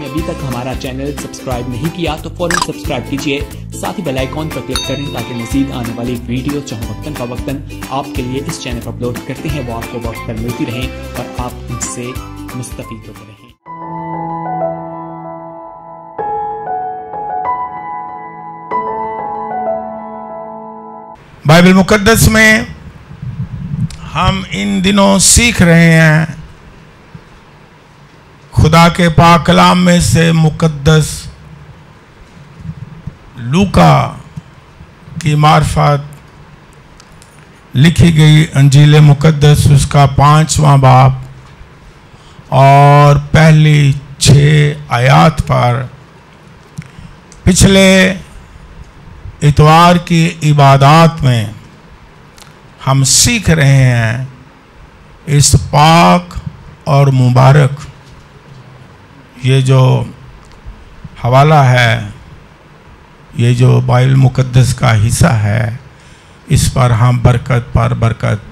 आपने अभी तक हमारा चैनल सब्सक्राइब नहीं किया तो फौरन सब्सक्राइब कीजिए, साथ ही बेल आइकॉन पर क्लिक करें ताकि मजीद आने वाली वीडियो चाहे वक्तन फवक्तन आपके लिए इस चैनल पर अपलोड करते हैं वो आपको वक्त पर मिलती रहें और आप उनसे मुस्तफीद होते रहें। बाइबल मुकद्दस में हम इन दिनों सीख रहे हैं खुदा के पाक कलाम में से मुकद्दस लूका की मार्फत लिखी गई अंजील मुकद्दस उसका 5वां बाब और पहली 6 आयात पर पिछले इतवार की इबादत में हम सीख रहे हैं इस पाक और मुबारक ये जो हवाला है, ये जो बाइबल मुकद्दस का हिस्सा है, इस पर हम बरकत पर बरकत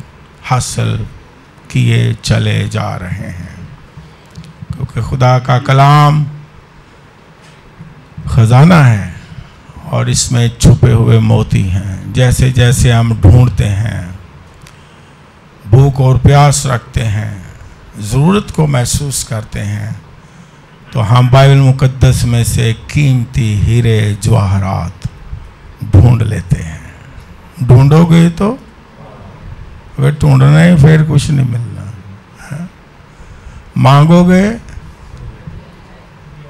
हासिल किए चले जा रहे हैं, क्योंकि खुदा का कलाम खजाना है और इसमें छुपे हुए मोती हैं। जैसे जैसे हम ढूंढते हैं, भूख और प्यास रखते हैं, ज़रूरत को महसूस करते हैं, तो हम बाइबल मुकद्दस में से कीमती हीरे जवाहरात ढूंढ लेते हैं। ढूंढोगे तो, अगर ढूंढना ही फिर कुछ नहीं मिलना है। मांगोगे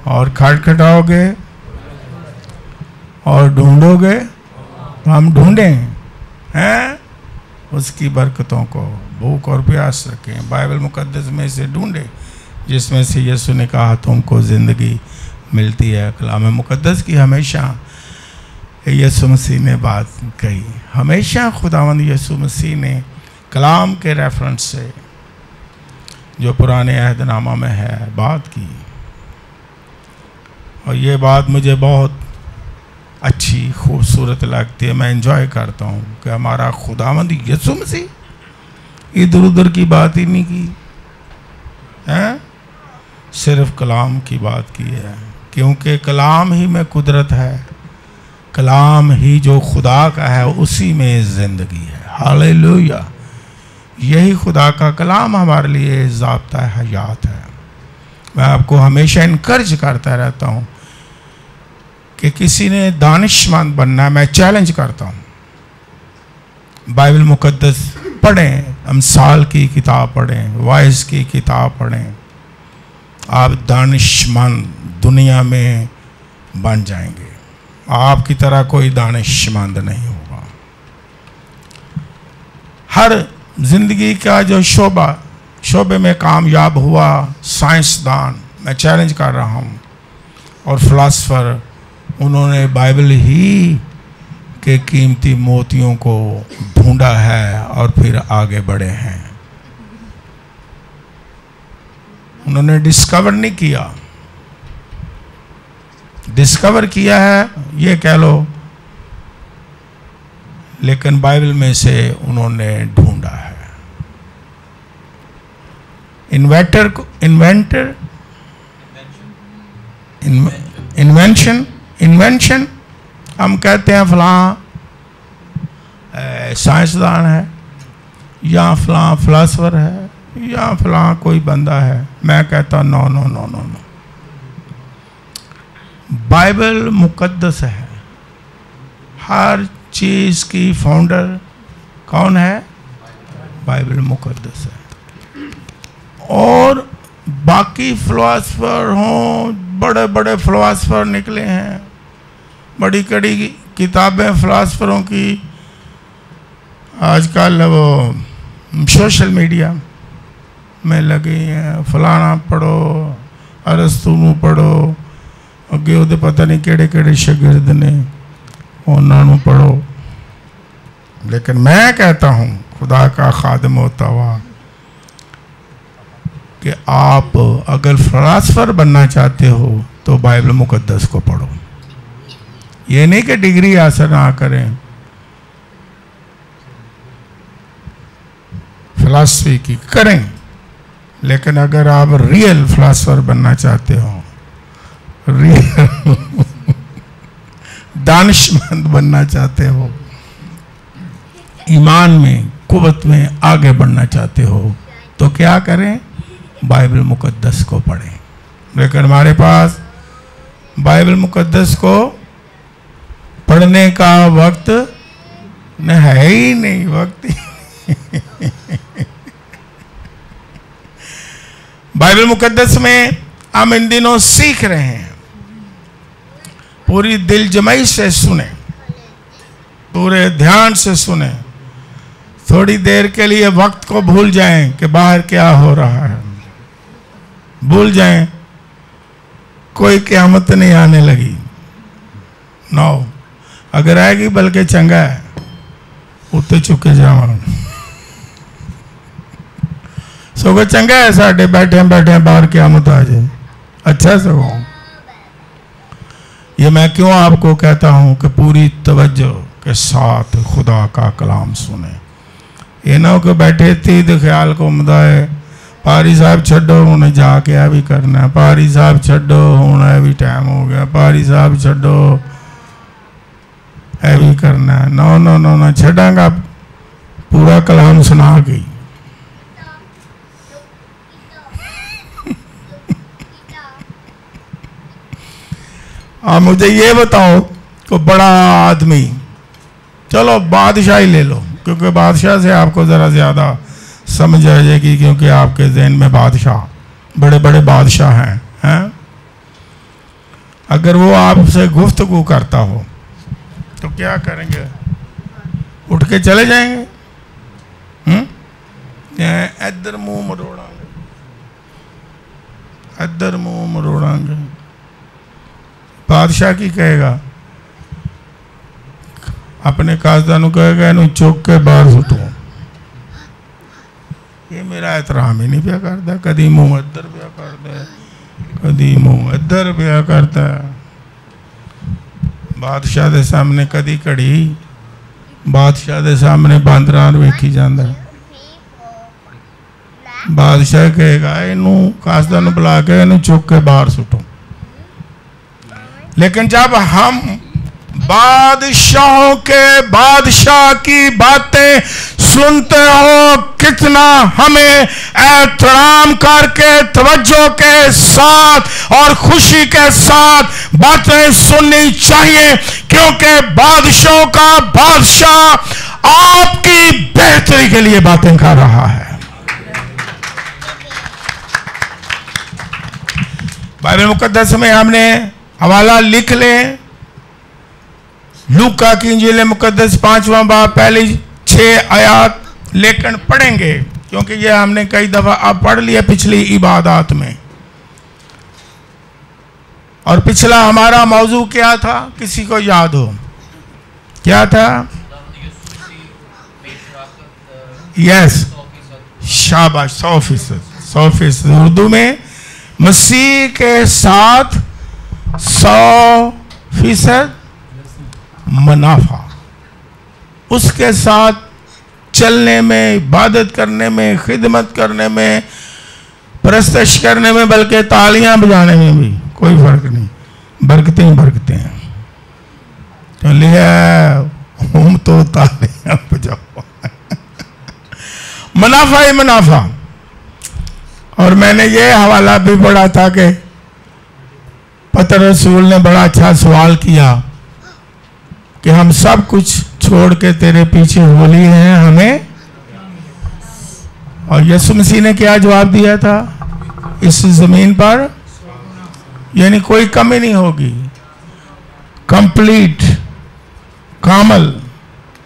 और खटखटाओगे और ढूंढोगे तो हम ढूंढें हैं उसकी बरकतों को। भूख और प्यास रखें, बाइबल मुकद्दस में से ढूंढे जिसमें से यीशु ने कहा तुमको ज़िंदगी मिलती है। कलाम मुकद्दस की हमेशा यीशु मसीह ने बात कही, हमेशा खुदावंद यीशु मसीह ने कलाम के रेफरेंस से जो पुराने अहदनामा में है बात की, और ये बात मुझे बहुत अच्छी खूबसूरत लगती है। मैं एंजॉय करता हूँ कि हमारा खुदावंद यीशु मसीह इधर उधर की बात ही नहीं की है, सिर्फ कलाम की बात की है, क्योंकि कलाम ही में कुदरत है, कलाम ही जो खुदा का है उसी में ज़िंदगी है। हालेलुया। यही खुदा का कलाम हमारे लिए ज़ाब्ता हयात है। मैं आपको हमेशा इनकरेज करता रहता हूँ कि किसी ने दानिशमंद बनना है, मैं चैलेंज करता हूँ। बाइबल मुकद्दस पढ़ें, अमसाल की किताब पढ़ें, वाइज की किताब पढ़ें, आप दानिशमंद दुनिया में बन जाएंगे। आपकी तरह कोई दानिशमंद नहीं होगा। हर जिंदगी का जो शोबे में कामयाब हुआ साइंसदान, मैं चैलेंज कर रहा हूँ, और फिलासफर, उन्होंने बाइबल ही के कीमती मोतियों को ढूंढा है और फिर आगे बढ़े हैं। उन्होंने डिस्कवर नहीं किया, डिस्कवर किया है ये कह लो, लेकिन बाइबल में से उन्होंने ढूंढा है। इन्वेंशन हम कहते हैं फलां साइंसदान है, या फलां फिलासफर है, या फलां कोई बंदा है। मैं कहता no no no no no, Bible मुकद्दस है। हर चीज़ की फाउंडर कौन है? बाइबल मुकद्दस है। और बाकी फिलासफर हों, बड़े बड़े फिलासफर निकले हैं, बड़ी कड़ी किताबें फिलासफरों की आजकल वो सोशल मीडिया में लगी हैं। फलाना पढ़ो, अरस्तु नूं पढ़ो, अगे उहदे पता नहीं केड़े केड़े शागिर्द ने, उन्होंने पढ़ो। लेकिन मैं कहता हूँ खुदा का खादिम होता हुआ कि आप अगर फिलासफर बनना चाहते हो तो बाइबल मुकद्दस को पढ़ो। ये नहीं कि डिग्री हासिल ना करें, फिलासफी की करें, लेकिन अगर आप रियल फिलासफर बनना चाहते हो, दानिशमंद बनना चाहते हो, ईमान में कुव्वत में आगे बढ़ना चाहते हो, तो क्या करें? बाइबल मुकद्दस को पढ़ें। लेकिन हमारे पास बाइबल मुकद्दस को पढ़ने का वक्त न है ही नहीं, वक्त ही बाइबल मुकद्दस में हम इन दिनों सीख रहे हैं। पूरी दिल जमाई से सुने, पूरे ध्यान से सुने, थोड़ी देर के लिए वक्त को भूल जाएं कि बाहर क्या हो रहा है, भूल जाएं कोई क़यामत नहीं आने लगी। नो, अगर आएगी बल्कि चंगा है, उत्ते चुके जाओ। सो चंगा है साढ़े बैठे बैठे बाहर क़यामत आ जाए, अच्छा सगो। ये मैं क्यों आपको कहता हूं कि पूरी तवज्जो के साथ खुदा का कलाम सुने। ये ना हो कि बैठे थी तो ख्याल को मदाए पारी साहब छड्डो, उन्हें जाके आ भी करना है, पारी साहब छड्डो हूँ भी टाइम हो गया, पारी साहब छड्डो है भी करना है। नो नो नो ना, छड़ांगा पूरा कलाम सुना गई। आप मुझे ये बताओ कि बड़ा आदमी, चलो बादशाह ही ले लो, क्योंकि बादशाह से आपको ज़रा ज़्यादा समझ आ जाएगी, क्योंकि आपके जहन में बादशाह, बड़े बड़े बादशाह हैं। अगर वो आपसे गुफ्तगू करता हो तो क्या करेंगे? उठ के चले जाएंगे? इधर मुंह मरोड़ांगे, इधर मुंह मरोड़ांगे। बादशाह की कहेगा, अपने काजदानों कहेगा इन्हू चुक के बाहर सुटो। ये मेरा एहतराम ही नहीं पिया करता, कदी मुंह इधर पिया करता है, कदी मुंह इधर पिया करता है। बादशाह के सामने कदी घड़ी, बादशाह के सामने बांदरां वेखी जाता है। बादशाह कहेगा इनू काजदानों बुला के इन्हू चुक के बाहर सुटो। लेकिन जब हम बादशाहों के बादशाह की बातें सुनते हो, कितना हमें एहतराम करके तवज्जो के साथ और खुशी के साथ बातें सुननी चाहिए, क्योंकि बादशाहों का बादशाह आपकी बेहतरी के लिए बातें कर रहा है। बाइबल मुकद्दस में हमने हवाला लिख लें, लूका की इंजील मुकद्दस 5वां बाब पहली 6 आयत लेकर पढ़ेंगे, क्योंकि ये हमने कई दफा अब पढ़ लिया पिछली इबादत में। और पिछला हमारा मौजू क्या था, किसी को याद हो? क्या था? यस, शाबाश, 100%। उर्दू में मसीह के साथ 100% मुनाफा, उसके साथ चलने में, इबादत करने में, खिदमत करने में, परस्तश करने में, बल्कि तालियां बजाने में भी कोई फर्क नहीं, बरकतें ही बरकतें हैं। तो लिया हम तो तालियां बजाओ मुनाफा ही मुनाफा। और मैंने ये हवाला भी पढ़ा था कि पतर रसूल ने बड़ा अच्छा सवाल किया कि हम सब कुछ छोड़ के तेरे पीछे हो लिए हैं, हमें। और यीशु मसीह ने क्या जवाब दिया था? इस जमीन पर यानी कोई कमी नहीं होगी, कंप्लीट, कामल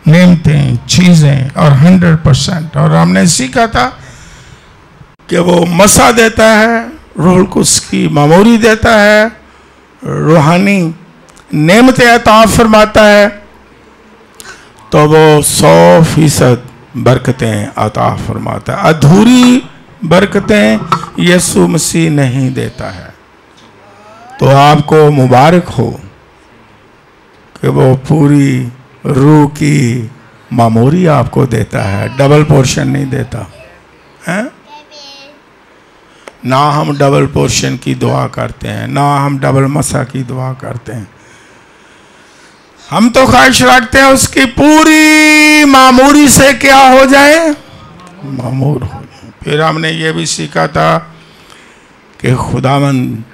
नेमतें, चीजें और 100%। और हमने सीखा था कि वो मसा देता है, रूह कुद्स की मामूरी देता है, रूहानी नेमतें अता फरमाता है, तो वो 100% बरकतें अता फरमाता है। अधूरी बरकतें यीशु मसीह नहीं देता है। तो आपको मुबारक हो कि वो पूरी रूह की मामूरी आपको देता है, डबल पोर्शन नहीं देता है। ना हम डबल पोर्शन की दुआ करते हैं, ना हम डबल मसा की दुआ करते हैं। हम तो ख्वाहिश रखते हैं उसकी पूरी मामूरी से क्या हो जाए, मामूर हो जाए। फिर हमने ये भी सीखा था कि खुदावंद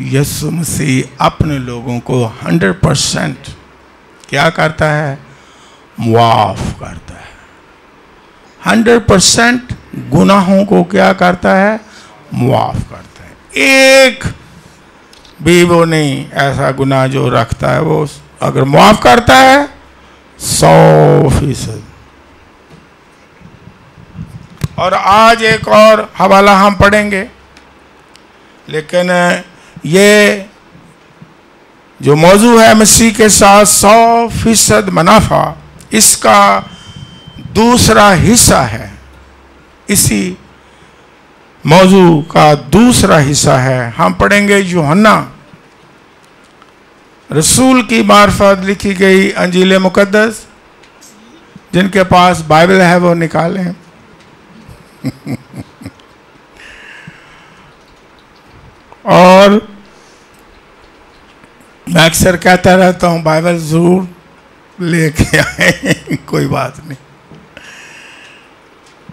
यीशु मसीह अपने लोगों को 100% क्या करता है, मुआफ करता है। 100% गुनाहों को क्या करता है, मुआफ करता है। एक भी वो नहीं ऐसा गुनाह जो रखता है, वो अगर मुआफ करता है 100%। और आज एक और हवाला हम पढ़ेंगे, लेकिन ये जो मौजू है मसीह के साथ 100% मुनाफा, इसका दूसरा हिस्सा है। इसी मौजू का दूसरा हिस्सा है। हम पढ़ेंगे यूहन्ना रसूल की मार्फत लिखी गई अंजील मुकद्दस। जिनके पास बाइबल है वो निकालें। और मैं अक्सर कहता रहता हूँ बाइबल जरूर लेके आए। कोई बात नहीं,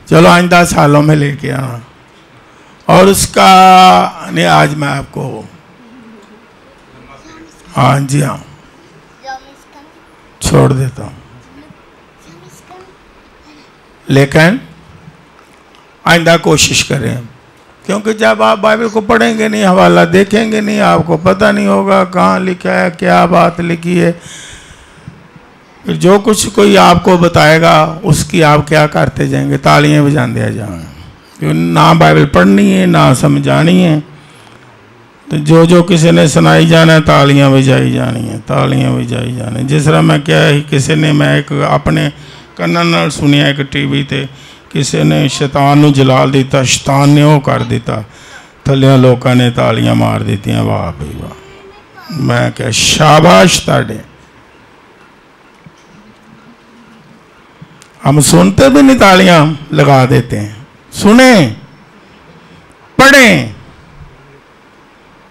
चलो आइंदा सालों में लेके आना। और उसका नहीं, आज मैं आपको, हाँ जी हाँ, छोड़ देता हूँ, लेकिन आइंदा कोशिश करें। क्योंकि जब आप बाइबल को पढ़ेंगे नहीं, हवाला देखेंगे नहीं, आपको पता नहीं होगा कहाँ लिखा है, क्या बात लिखी है। फिर जो कुछ कोई आपको बताएगा उसकी आप क्या करते जाएंगे, तालियां बजाते जाएंगे। ना बाइबल पढ़नी है ना समझानी है, तो जो जो किसी ने सुनाई जाना है तालियां बजाई जानी है, तालियां बजाई जानी। जिस तरह मैं क्या ही किसी ने, मैं एक अपने कन्ना नाल सुनिया एक टीवी ते, किसी ने शैतान नूं जलाल दिता, शैतान ने वो कर दिता, थल्ले लोगों ने तालियां मार दित्तियां। वाह भाई वाह। मैं क्या शाबाश ताड़े। हम सुनते भी नहीं, तालियां लगा देते हैं। सुने, पढ़ें।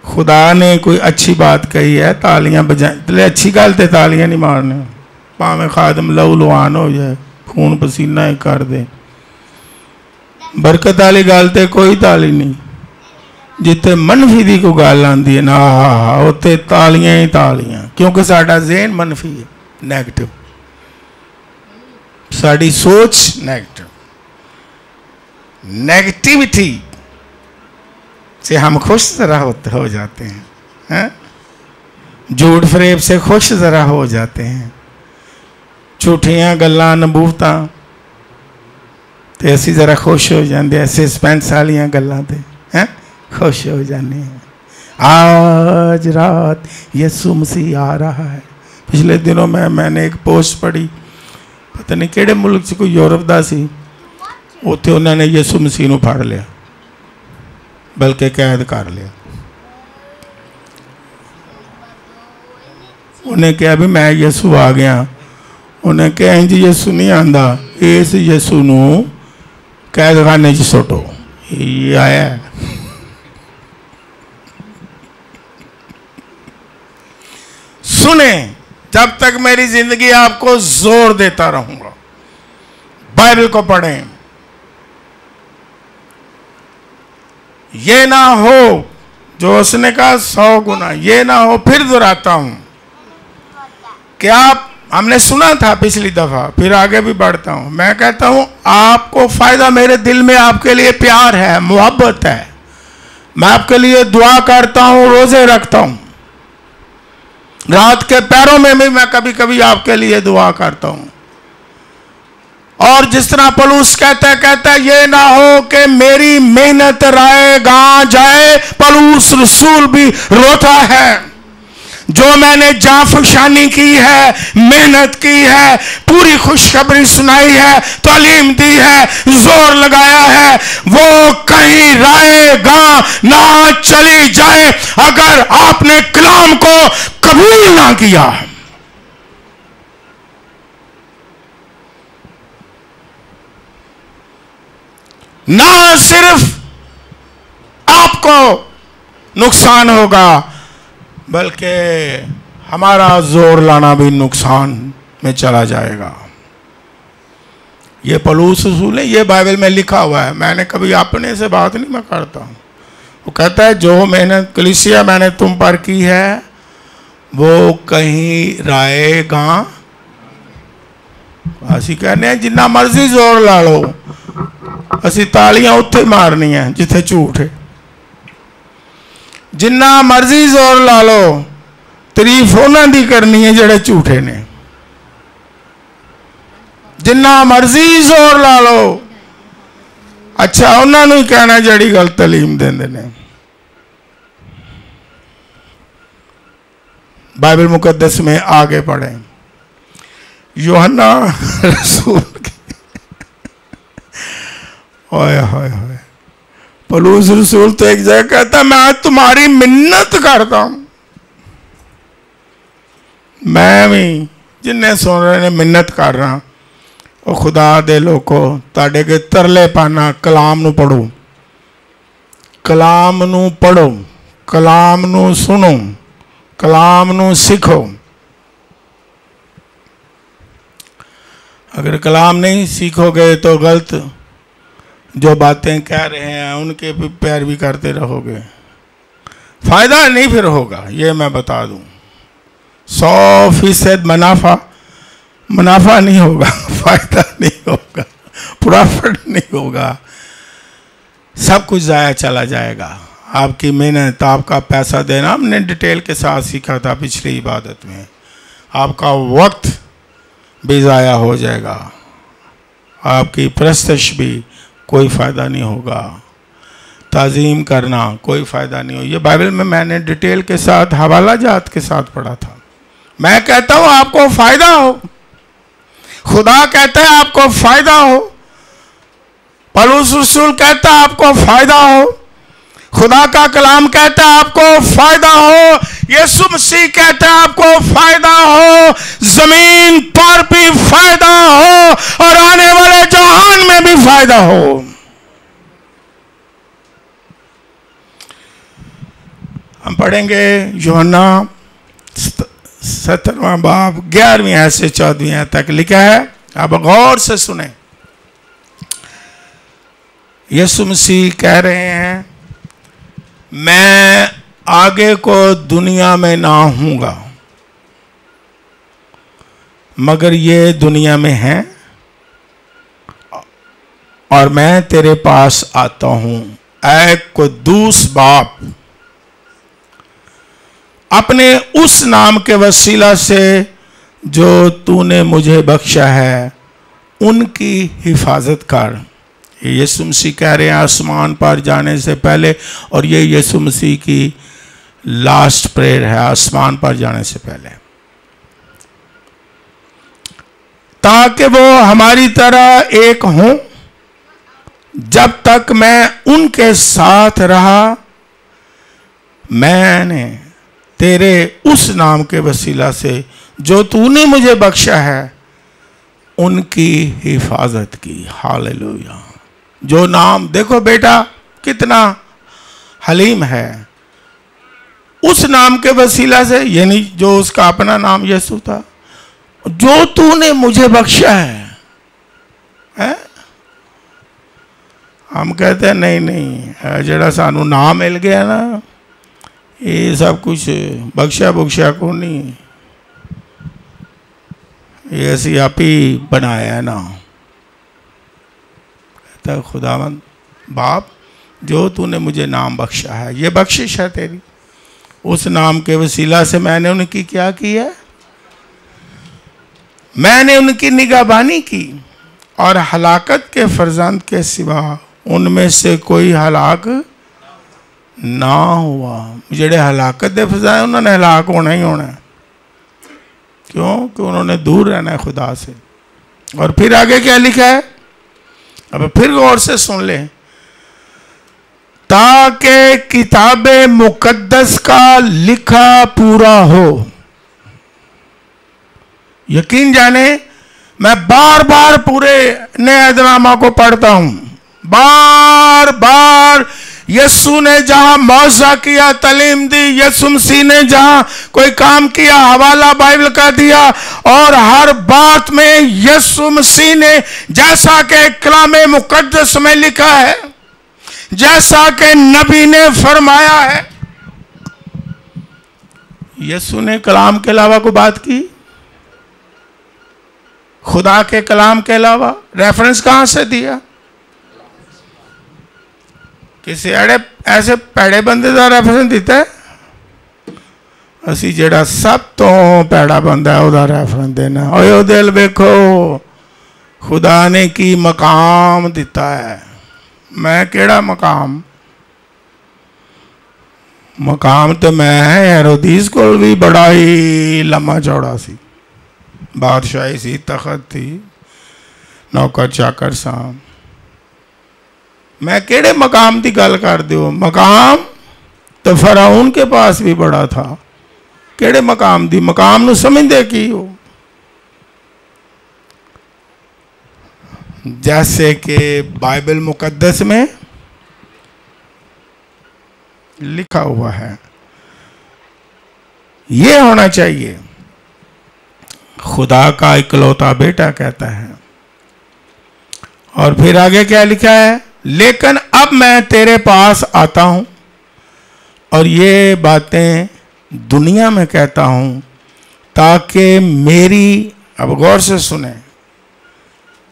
खुदा ने कोई अच्छी बात कही है, तालियां बजाएं। अच्छी गल ते तालियां नहीं मारने, भावें खादम लहू लुहान हो जाए, खून पसीना ही कर दे। बरकत वाली गल ते कोई ताली नहीं। जिथे मनफी की कोई गल आती है ना, उत्ते तालियां ही तालियां। क्योंकि साडा ज़हन मनफी है, नैगेटिव, साड़ी सोच नेगेटिव। नेगेटिविटी से हम खुश जरा हो जाते हैं, झूठ फरेब से खुश जरा हो जाते हैं। झूठियां गल्लां नबूवतां ते असी जरा खुश हो जाते हैं। सस्पेंस वालियां गल्लां ते खुश हो जाते हैं। आज रात यीशु मसीह आ रहा है। पिछले दिनों में मैंने एक पोस्ट पढ़ी, पता नहीं किहड़े मुल्क से, कोई यूरोप का सी, उत्थे उन्होंने यीशु मसीह नूं फड़ लिया, बल्कि कैद कर लिया। उन्हें कहा भी मैं यीशु आ गया। उन्हें कहा इंज यीशु नहीं आंदा, इस यीशु नूं कैदखाने च सुटो। ये आया है। सुने, जब तक मेरी जिंदगी आपको जोर देता रहूंगा। बाइबल को पढ़ें। ये ना हो जो उसने कहा 100 गुना, ये ना हो। फिर दोहराता हूं, क्या हमने सुना था पिछली दफा, फिर आगे भी बढ़ता हूं। मैं कहता हूं आपको फायदा, मेरे दिल में आपके लिए प्यार है, मोहब्बत है। मैं आपके लिए दुआ करता हूं, रोजे रखता हूं, रात के पैरों में भी मैं कभी कभी आपके लिए दुआ करता हूं। और जिस तरह पौलुस कहता है ये ना हो कि मेरी मेहनत राय गा जाए। पौलुस रसूल भी रोता है, जो मैंने जाफशानी की है, मेहनत की है, पूरी खुशखबरी सुनाई है, तालीम दी है, जोर लगाया है, वो कहीं रायगा ना चली जाए अगर आपने कलाम को कबूल ना किया। ना सिर्फ आपको नुकसान होगा, बल्कि हमारा जोर लाना भी नुकसान में चला जाएगा। ये पौलुस रसूल है, ये बाइबल में लिखा हुआ है। मैंने कभी अपने से बात नहीं मैं करता हूँ। वो कहता है जो मेहनत कलीसिया मैंने तुम पर की है वो कहीं रहेगा। असी कहने जिन्ना मर्जी जोर ला लो, असी तालियां उत्थे मारनी है जिथे झूठ है। जिन्ना मर्जी जोर ला लो, तारीफ उन्हां दी करनी है जेड़े झूठे ने। जिन्ना मर्जी जोर ला लो, अच्छा उन्होंने ही कहना जड़ी गल तलीम देंदे ने। बाइबल मुकद्दस में आगे पढ़े, यूहन्ना रसूल ओए होए होए, पौलुस रसूल तो एक जगह कहता मैं तुम्हारी मिन्नत करता हूं। मैं भी जिन्हें सुन रहे ने मिन्नत कर रहा, और खुदा दे लोगों ताड़े के तरले पाना कलाम नू पढ़ो, कलाम नू पढ़ो, कलाम नू सुनो, कलाम नू सीखो। अगर कलाम नहीं सीखोगे तो गलत जो बातें कह रहे हैं उनके भी पैरवी करते रहोगे, फायदा नहीं फिर होगा। ये मैं बता दूं, 100% मुनाफा नहीं होगा, फायदा नहीं होगा, प्रॉफिट नहीं होगा, सब कुछ जाया चला जाएगा। आपकी मेहनत, आपका पैसा देना हमने डिटेल के साथ सीखा था पिछली इबादत में। आपका वक्त भी ज़ाया हो जाएगा, आपकी प्रस्तश भी कोई फ़ायदा नहीं होगा, ताज़ीम करना कोई फ़ायदा नहीं हो। ये बाइबल में मैंने डिटेल के साथ हवाला जात के साथ पढ़ा था। मैं कहता हूँ आपको फ़ायदा हो, खुदा कहता है आपको फ़ायदा हो, पौलुस रसूल कहता है आपको फ़ायदा हो, खुदा का कलाम कहता है आपको फ़ायदा हो, यीशु मसीह कहता है आपको फ़ायदा हो, ज़मीन पर भी फ़ायदा हो और आने वाले जहान में भी फ़ायदा हो। हम पढ़ेंगे यूहन्ना 17वां बाब 11वीं आयत से 14वीं आयत तक लिखा है। आप गौर से सुने। यीशु मसीह कह रहे हैं मैं आगे को दुनिया में ना हूंगा, मगर ये दुनिया में है और मैं तेरे पास आता हूं। ऐ कुद्दूस बाप, अपने उस नाम के वसीला से जो तूने मुझे बख्शा है उनकी हिफाजत कर। यीशु मसीह कह रहे हैं आसमान पर जाने से पहले, और ये यीशु मसीह की लास्ट प्रेयर है आसमान पर जाने से पहले, ताकि वो हमारी तरह एक हों जब तक मैं उनके साथ रहा। मैंने तेरे उस नाम के वसीला से जो तूने मुझे बख्शा है उनकी हिफाजत की। हालेलुया। जो नाम, देखो बेटा कितना हलीम है, उस नाम के वसीला से, यानी जो उसका अपना नाम यीशु था, जो तूने मुझे बख्शा है? हम कहते हैं नहीं नहीं, जड़ा सानू नाम मिल गया ना, ये सब कुछ बख्शा बुख्शा को नहीं, ये ऐसी आप ही बनाया है ना। कहता खुदावंद बाप, जो तूने मुझे नाम बख्शा है, ये बख्शिश है तेरी, उस नाम के वसीला से मैंने उनकी क्या की है? मैंने उनकी निगाहबानी की, और हलाकत के फर्जंद के सिवा उनमें से कोई हलाक ना हुआ। जेड़े हलाकत दे फर्जंद उन्होंने हलाक होना ही होना है। क्यों? कि उन्होंने दूर रहना है खुदा से। और फिर आगे क्या लिखा है? अब फिर गौर से सुन ले। ताकि किताबे मुकद्दस का लिखा पूरा हो। यकीन जाने मैं बार बार पूरे नए ऐहदनामा को पढ़ता हूं, बार बार यीशु ने जहां मौजा किया, तालीम दी, यीशु मसीह ने जहां कोई काम किया, हवाला बाइबल का दिया। और हर बात में यीशु मसीह ने, जैसा कि कलामे मुकद्दस में लिखा है, जैसा कि नबी ने फरमाया है, यीशु ने कलाम के अलावा कोई बात की? खुदा के कलाम के अलावा रेफरेंस कहां से दिया? किसी ऐसे पैड़े बंदे का रेफरेंस दिता है? असी जेड़ा सब तो पैड़ा बंदा है उसका रेफरेंस देना। ओयो दिल देखो, खुदा ने की मकाम दिता है। मैं केड़ा मकाम? मकाम तो मैं हेरोदीस को भी बड़ा ही लम्मा चौड़ा सी, बादशाही सी, तखत थी, नौकर चाकर साम। मैं केड़े मकाम की गल कर दो? मकाम तो फराउन के पास भी बड़ा था। केड़े मकाम दी? मकाम नू समझदे की हो? जैसे कि बाइबल मुकद्दस में लिखा हुआ है, ये होना चाहिए। खुदा का इकलौता बेटा कहता है। और फिर आगे क्या लिखा है? लेकिन अब मैं तेरे पास आता हूं और ये बातें दुनिया में कहता हूं ताकि मेरी, अब गौर से सुने,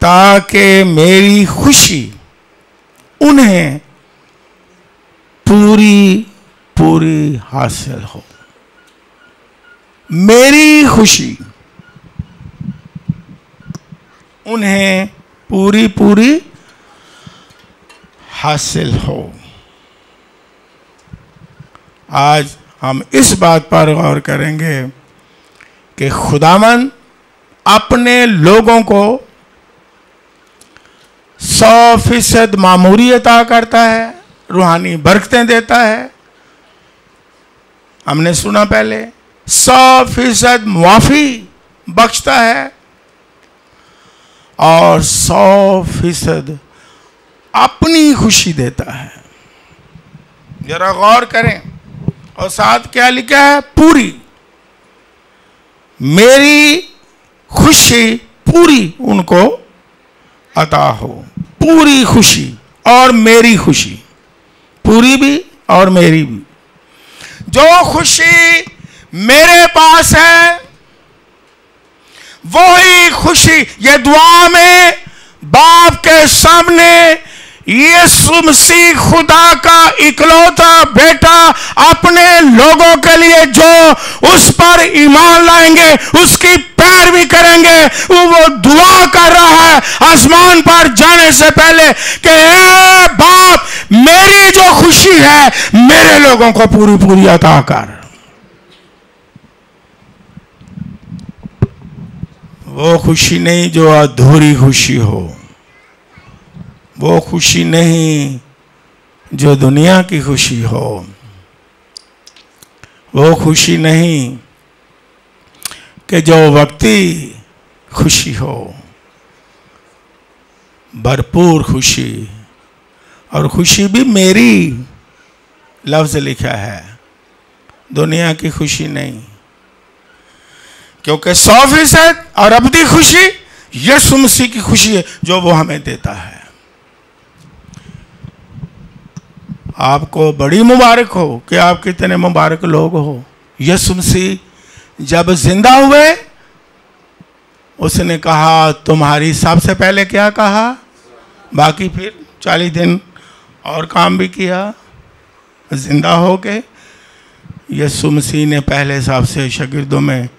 ताकि मेरी खुशी उन्हें पूरी पूरी हासिल हो। मेरी खुशी उन्हें पूरी पूरी हासिल हो। आज हम इस बात पर गौर करेंगे कि खुदावन अपने लोगों को 100% मामूरी अता करता है, रूहानी बरकतें देता है। हमने सुना पहले, 100% मुआफी बख्शता है और 100% अपनी खुशी देता है। जरा गौर करें। और साथ क्या लिखा है? पूरी। मेरी खुशी पूरी उनको अता हो। पूरी खुशी और मेरी खुशी, पूरी भी और मेरी भी। जो खुशी मेरे पास है वही खुशी, ये दुआ में बाप के सामने यीशु मसीह खुदा का इकलौता बेटा अपने लोगों के लिए जो उस पर ईमान लाएंगे, उसकी पैरवी करेंगे, वो दुआ कर रहा है आसमान पर जाने से पहले कि ए बाप, मेरी जो खुशी है मेरे लोगों को पूरी पूरी अता कर। वो खुशी नहीं जो अधूरी खुशी हो, वो खुशी नहीं जो दुनिया की खुशी हो, वो खुशी नहीं कि जो वक्ती खुशी हो, भरपूर खुशी। और खुशी भी मेरी लफ्ज लिखा है, दुनिया की खुशी नहीं, क्योंकि 100% और अबदी खुशी यीशु मसीह की खुशी है जो वो हमें देता है। आपको बड़ी मुबारक हो कि आप कितने मुबारक लोग हो। यीशु मसीह जब जिंदा हुए उसने कहा, तुम्हारी सबसे पहले क्या कहा, बाकी फिर 40 दिन और काम भी किया जिंदा हो के। यीशु मसीह ने पहले सबसे शागिर्दों में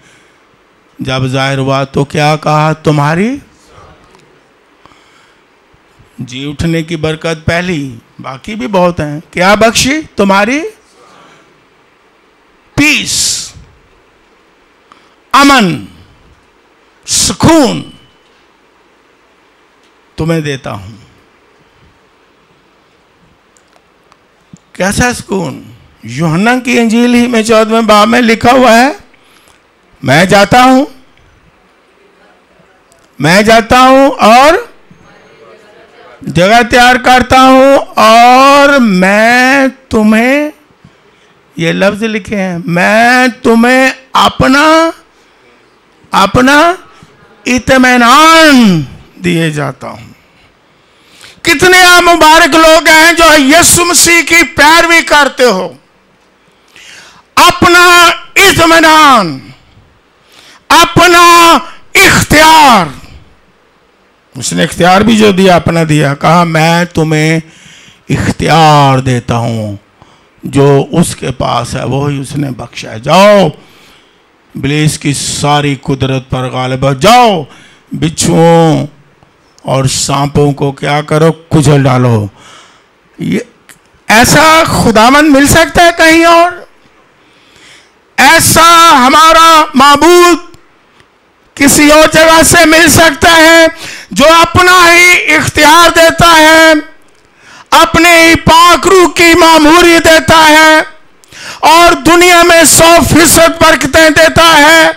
जब जाहिर हुआ तो क्या कहा, तुम्हारी जी उठने की बरकत पहली, बाकी भी बहुत हैं। क्या बख्शी? तुम्हारी पीस, अमन, सुकून तुम्हें देता हूं। कैसा सुकून? यूहन्ना की इंजील ही में 14वें बाब में लिखा हुआ है, मैं जाता हूं और जगह तैयार करता हूं और मैं तुम्हें, ये लफ्ज लिखे हैं, मैं तुम्हें अपना इत्मीनान दिए जाता हूं। कितने आप मुबारक लोग हैं जो यीशु मसीह की पैरवी करते हो। अपना इत्मीनान, अपना इख्तियार, उसने इख्तियार भी जो दिया अपना दिया, कहा मैं तुम्हें इख्तियार देता हूं, जो उसके पास है वही उसने बख्शा है। जाओ इब्लीस की सारी कुदरत पर गालिब हो जाओ, बिच्छुओं और सांपों को क्या करो, कुचल डालो। ये ऐसा खुदावंद मिल सकता है कहीं और? ऐसा हमारा माबूद किसी और जगह से मिल सकता है जो अपना ही इख्तियार देता है, अपने ही पाक रूह की मामूरी देता है और दुनिया में 100% बरकतें देता है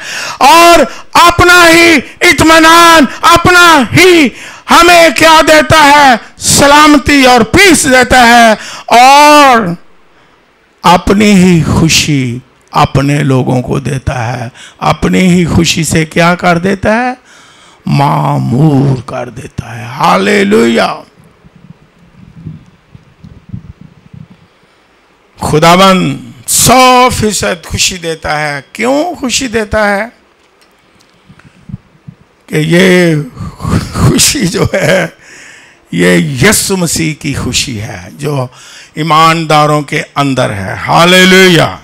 और अपना ही इत्मीनान, अपना ही हमें क्या देता है, सलामती और पीस देता है और अपनी ही खुशी अपने लोगों को देता है। अपनी ही खुशी से क्या कर देता है, मामूर कर देता है। हालेलुया। खुदावंद 100% खुशी देता है। क्यों खुशी देता है? कि ये खुशी जो है ये यीशु मसीह की खुशी है जो ईमानदारों के अंदर है। हालेलुया।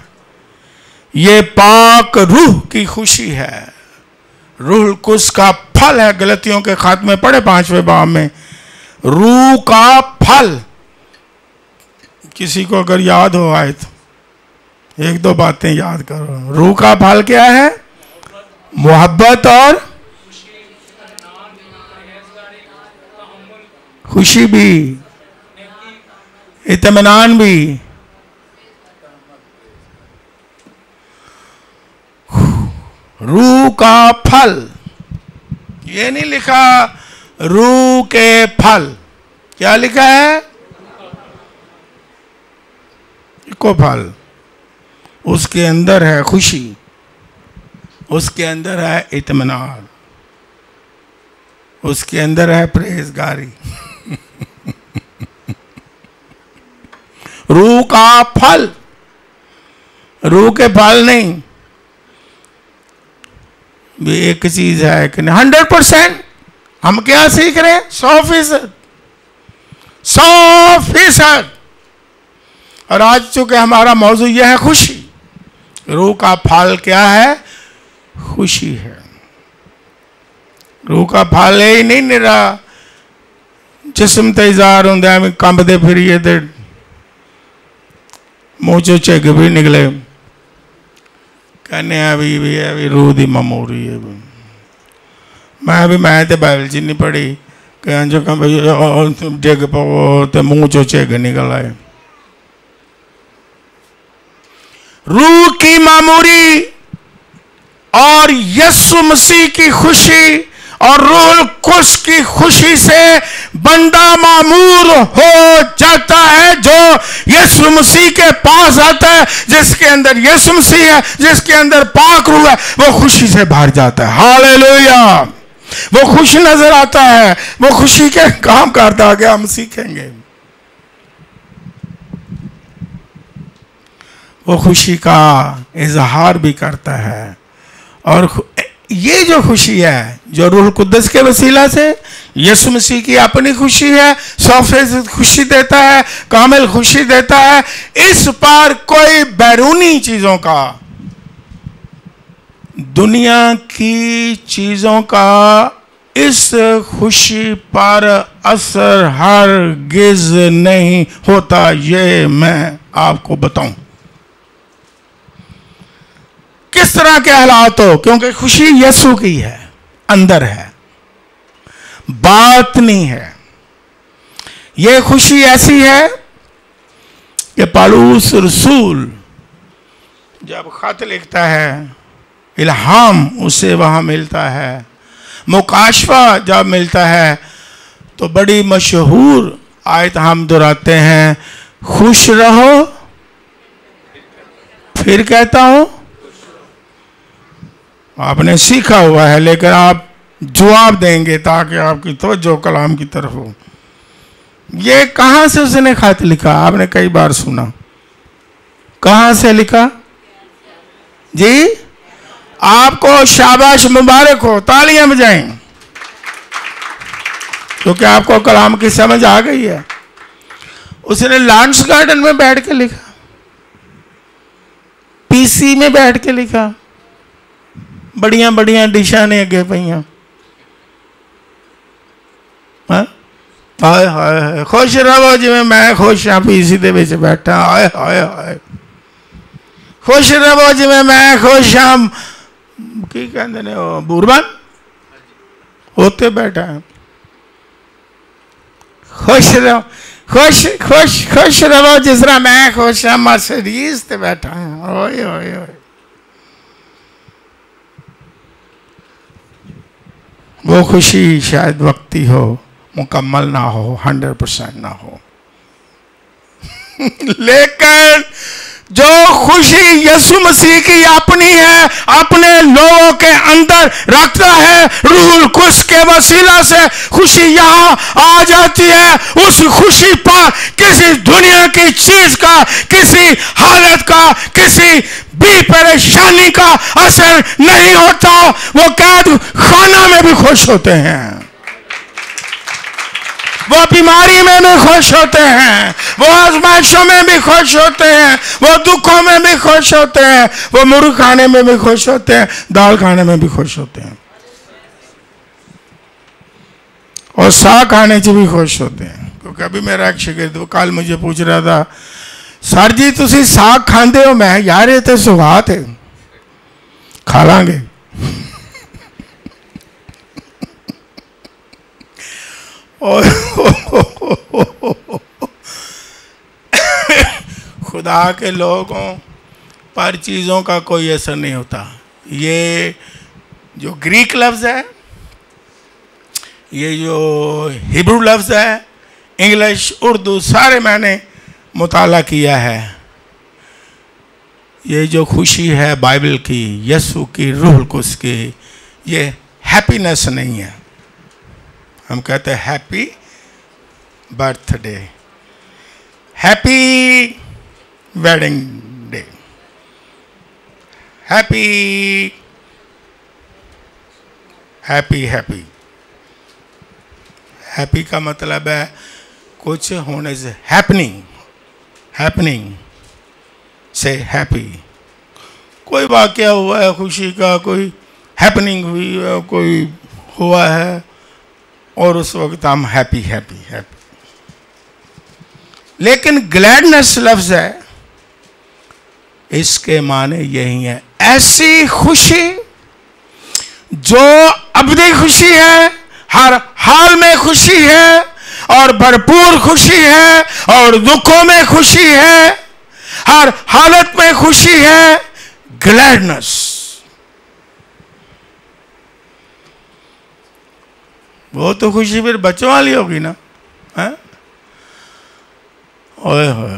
ये पाक रूह की खुशी है। रूह कुस का फल है। गलतियों के खात्मे पढ़े 5वें बाब में, रूह का फल। किसी को अगर याद हो आए तो एक दो बातें याद करो। रूह का फल क्या है? मोहब्बत और खुशी भी, इत्मीनान भी। रूह का फल, ये नहीं लिखा रूह के फल। क्या लिखा है? को फल। उसके अंदर है खुशी, उसके अंदर है इत्मीनान, उसके अंदर है परहेजगारी। रूह का फल, रूह के फल नहीं। भी एक चीज है कि 100% हम क्या सीख रहे हैं? 100%। और आज चूंकि हमारा मौजू यह है खुशी, रूह का फल क्या है? खुशी है। रूह का फल ही नहीं निरा जिस्म ते इज़हार होंदा है, कंबदे फिरिए ते मुंह चो झिग भी निकले, कहने भी रूह की ममूरी है। मैं तो बाइबल च नहीं पढ़ी कि जो डिग पवो तो मुंह चो झिग निकल आए। रूह की मामूरी और यीशु मसीह की खुशी और रूह कुस की खुशी से बंदा मामूर हो जाता है। जो यीशु मसीह के पास आता है, जिसके अंदर यीशु मसीह है, जिसके अंदर पाक रूह है, वो खुशी से भर जाता है। हालेलुया। वो खुश नजर आता है, वो खुशी के काम करता आगे हम सीखेंगे। वो खुशी का इजहार भी करता है। और ये जो खुशी है जो रूह कुद्दस के वसीला से यीशु मसीह की अपनी खुशी है, 100% खुशी देता है, कामिल खुशी देता है। इस पर कोई बैरूनी चीजों का, दुनिया की चीजों का इस खुशी पर असर हरगिज नहीं होता। ये मैं आपको बताऊं किस तरह के हालात हो, क्योंकि खुशी यीशु की है, अंदर है, बात नहीं है। यह खुशी ऐसी है कि पौलुस रसूल जब खत लिखता है, इल्हाम उसे वहां मिलता है, मुकाशफा जब मिलता है, तो बड़ी मशहूर आयत हम दोहराते हैं, खुश रहो फिर कहता हूं। आपने सीखा हुआ है, लेकिन आप जवाब देंगे ताकि आपकी तवज्जो कलाम की तरफ हो। ये कहां से उसने खत लिखा? आपने कई बार सुना, कहां से लिखा जी? आपको शाबाश मुबारक हो, तालियां बजाएं, क्योंकि आपको कलाम की समझ आ गई है। उसने लॉन्स गार्डन में बैठ के लिखा, पीसी में बैठ के लिखा, बड़िया बड़िया डिशा ने अगे पईयां। हाय हाय हाय, खुश रहो जिवें मैं खुश हाँ पीसी दे विच बैठा। हाय हाय हाय, खुश रहो जिवें मैं खुश हाँ, की कहंदे ने बूरबन होते बैठा है। खुश रहो, खुश खुश खुश रहो जिस तरह मैं खुश हाँ मर्सिडीज ते बैठा है। ओए ओए ओए, वो खुशी शायद वक्ती हो, मुकम्मल ना हो, 100% ना हो, लेकिन जो खुशी यीशु मसीह की अपनी है, अपने लोगों के अंदर रखता है, रूहुल कुद्स के वसीला से खुशी यहां आ जाती है। उस खुशी पर किसी दुनिया की चीज का, किसी हालत का, किसी भी परेशानी का असर नहीं होता। वो कैद खाना में भी खुश होते हैं, वो बीमारी में भी खुश होते हैं, वो आजमाइशों में भी खुश होते हैं, वो दुखों में भी खुश होते हैं, वो मुर्ग खाने में भी खुश होते हैं, दाल खाने में भी खुश होते हैं, और साग खाने से भी खुश होते हैं। क्योंकि अभी मेरा एक शागिर्द वो कल मुझे पूछ रहा था, सर जी तुसी साग खाते हो? मैं यार ये तो सुगात है, खा लांगे। खुदा के लोगों पर चीज़ों का कोई असर नहीं होता। ये जो ग्रीक लफ्ज़ है, ये जो हिब्रू लफ्ज़ है, इंग्लिश उर्दू सारे मैंने मुताला किया है। ये जो खुशी है बाइबल की, यीशु की, रूहुल कुद्स की, ये हैप्पीनेस नहीं है। हम कहते हैं happy birthday, happy wedding day, happy happy happy. Happy का मतलब है कुछ होने से, हैपनिंग, हैपनिंग से हैप्पी। कोई वाक़या हुआ है खुशी का, कोई हैपनिंग हुई है, कोई हुआ है, और उस वक्त हम हैप्पी हैप्पी हैप्पी। लेकिन ग्लैडनेस लफ्ज है, इसके माने यही है, ऐसी खुशी जो अबदी खुशी है, हर हाल में खुशी है, और भरपूर खुशी है, और दुखों में खुशी है, हर हालत में खुशी है। ग्लैडनेस, वो तो खुशी फिर बच्चों वाली होगी ना, है? ओए होए,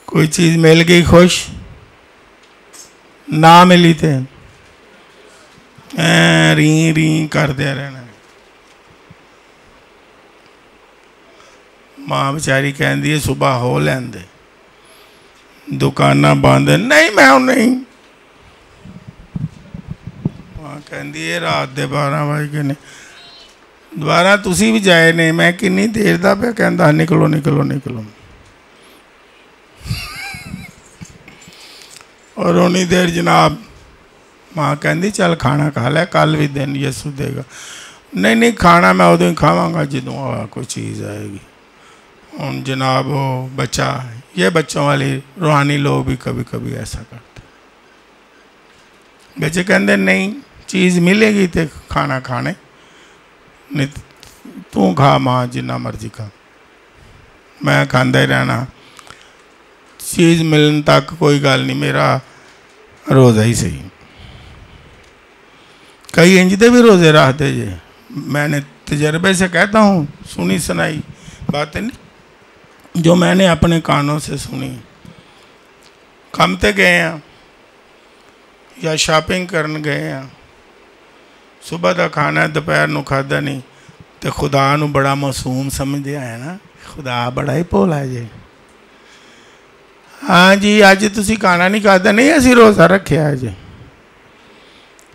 कोई चीज मिल गई खुश, ना मिली थे री री करते रहना। मां बेचारी कहती है सुबह हो लेंदे, दुकाना बंद, नहीं मैं नहीं। मां कहती है रात दे 12 बजे ने दोबारा तुसी भी जाए ने, मैं किन्नी देर दा पे कहंदा निकलो निकलो निकलो, और उन्नी देर जनाब मां कहती चल खाना खा ले, कल भी दिन यीशु देगा। नहीं नहीं खाना मैं उदों ही खावांगा जदों कोई चीज़ आएगी। उन जनाब वो बच्चा, ये बच्चों वाली रूहानी लोग भी कभी कभी ऐसा करते, बच्चे कहते नहीं चीज़ मिलेगी तो खाना खाने, नहीं तू खा मां जिन्ना मर्जी खा, मैं खांदा ही रहना, चीज़ मिलने तक कोई गल नहीं, मेरा रोज़ा ही सही। कई इंज दे भी रोज़े रखते जे, मैंने तजर्बे से कहता हूँ, सुनी सुनाई बातें नहीं जो मैंने अपने कानों से सुनी। काम ते गए हैं या शॉपिंग करन गए हैं, सुबह का खाना दोपहर नूं खादा नहीं तो खुदा नूं बड़ा मासूम समझदे है ना, खुदा बड़ा ही भोला जे। हाँ जी अज तुसी खाना नहीं खादा, नहीं असी रोज़ा रखिया अज,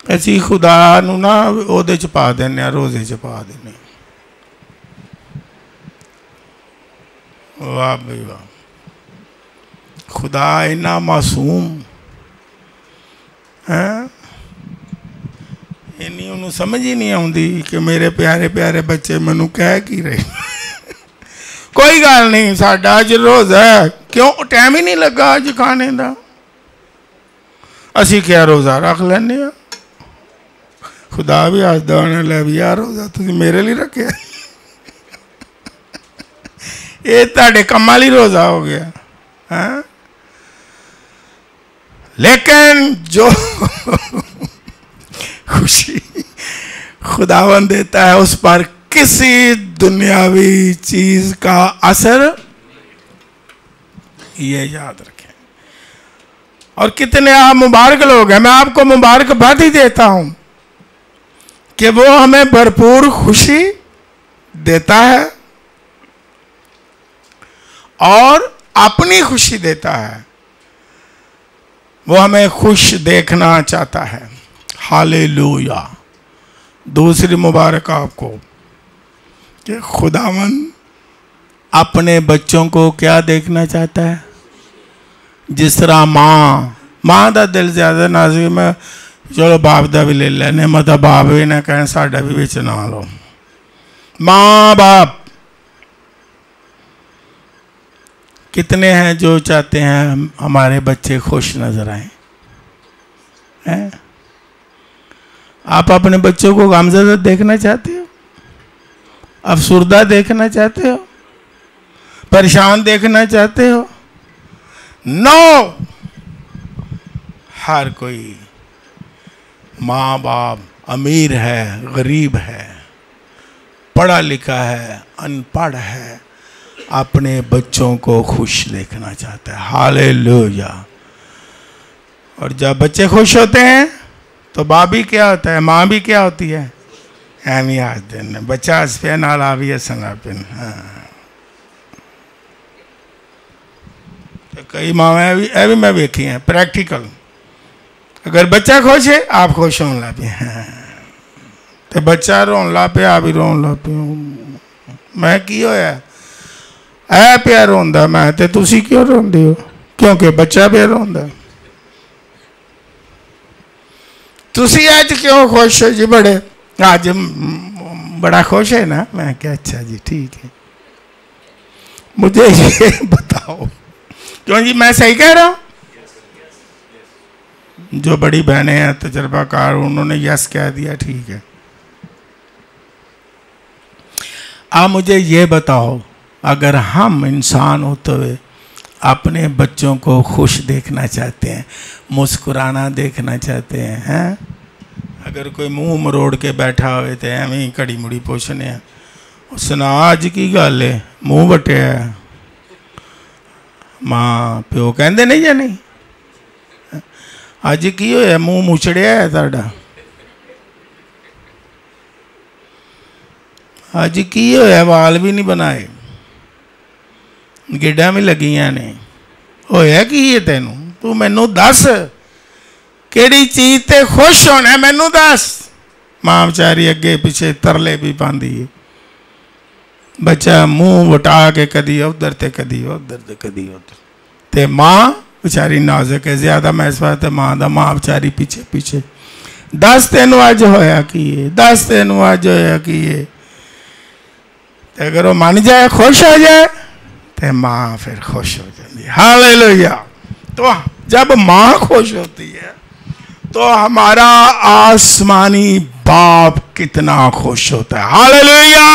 असी खुदा नूं ना ओहदे च पा देने, रोज़े च पा देने। वाह भाई वाह, खुदा इन्ना मासूम है, इन्नी उन्होंने समझ ही नहीं आती कि मेरे प्यारे प्यारे बच्चे मैनू कह की रहे। कोई गल नहीं, साडा अज रोज़ा है, क्यों टाइम ही नहीं लगा अज खाने का, असी क्या रोज़ा रख लें। खुदा भी हसदा होना, लै भी यार रोज़ा तुसीं मेरे लिए रखे, ये तुहाडे कम्मां लई रोज़ा हो गया है। लेकिन जो खुशी खुदावंद देता है उस पर किसी दुनियावी चीज का असर, ये याद रखें। और कितने आप मुबारक लोग हैं, मैं आपको मुबारकबाद ही देता हूं कि वो हमें भरपूर खुशी देता है और अपनी खुशी देता है, वो हमें खुश देखना चाहता है। हालेलुया। दूसरी मुबारक आपको कि खुदावंद अपने बच्चों को क्या देखना चाहता है, जिस तरह माँ का दिल ज़्यादा नाजुक, मैं चलो बाप का भी ले लेने, मतलब बाप भी ना कहें साडा भी विच ना लो। माँ बाप कितने हैं जो चाहते हैं हमारे बच्चे खुश नजर आए हैं? आप अपने बच्चों को गमज़दा देखना चाहते हो, अफसुर्दा देखना चाहते हो, परेशान देखना चाहते हो? नो, हर कोई माँ बाप अमीर है, गरीब है, पढ़ा लिखा है, अनपढ़ है, अपने बच्चों को खुश देखना चाहता है। हालेलुया। और जब बच्चे खुश होते हैं तो बाप भी क्या होता है, माँ भी क्या होती है, एवं आज दिन बच्चा हस पे नाल आ भी हसना पिन। हाँ, तो कई मावां भी मैं वेखी हैं प्रैक्टिकल, अगर बच्चा खुश है आप खुश होने लग पे, तो बच्चा रोन लग पे आप भी रोन लग पे। मैं की होया ऐ पिया रोंदा, मैं ते तुसी क्यों रोंदे हो? क्योंकि बच्चा पिया रोंदा। तुसी आज क्यों खुश हो जी? बड़े आज बड़ा खुश है ना? मैं क्या अच्छा जी ठीक है, मुझे ये बताओ क्यों जी मैं सही कह रहा हूँ? जो बड़ी बहनें हैं तजर्बाकार, उन्होंने यस कह दिया, ठीक है। आप मुझे ये बताओ, अगर हम इंसान होते हुए अपने बच्चों को खुश देखना चाहते हैं, मुस्कुराना देखना चाहते हैं, अगर कोई मुंह मरोड़ के बैठा हुए तो एवं घड़ी मुड़ी पुछने, सुना अज की गल है, मुंह वटिया है, माँ प्यो कहते नहीं या नहीं, अज की होया मुंह मुचड़िया है तुहाडा, अज की होया वाल भी नहीं बनाए, गिड्डा भी लगियां ने, होया की है तेनू? तू मैनू दस केड़ी चीज ते खुश होना है, मैनू दस। मां बेचारी अगे पिछे तरले भी पाती है, बच्चा मुंह वटा के कदी उधर ते कदी उधर ते कदी उधर, ते मां बेचारी नाजुक है ज्यादा, मैं इस बात मां दा, मां बेचारी पीछे पीछे, दस तेनू अज होया की है, दस तेनू अज होया की है। ते अगर वो मन जाए खुश हो जाए तो माँ फिर खुश हो जाती है। हालेलुया। तो जब माँ खुश होती है तो हमारा आसमानी बाप कितना खुश होता है। हालेलुया।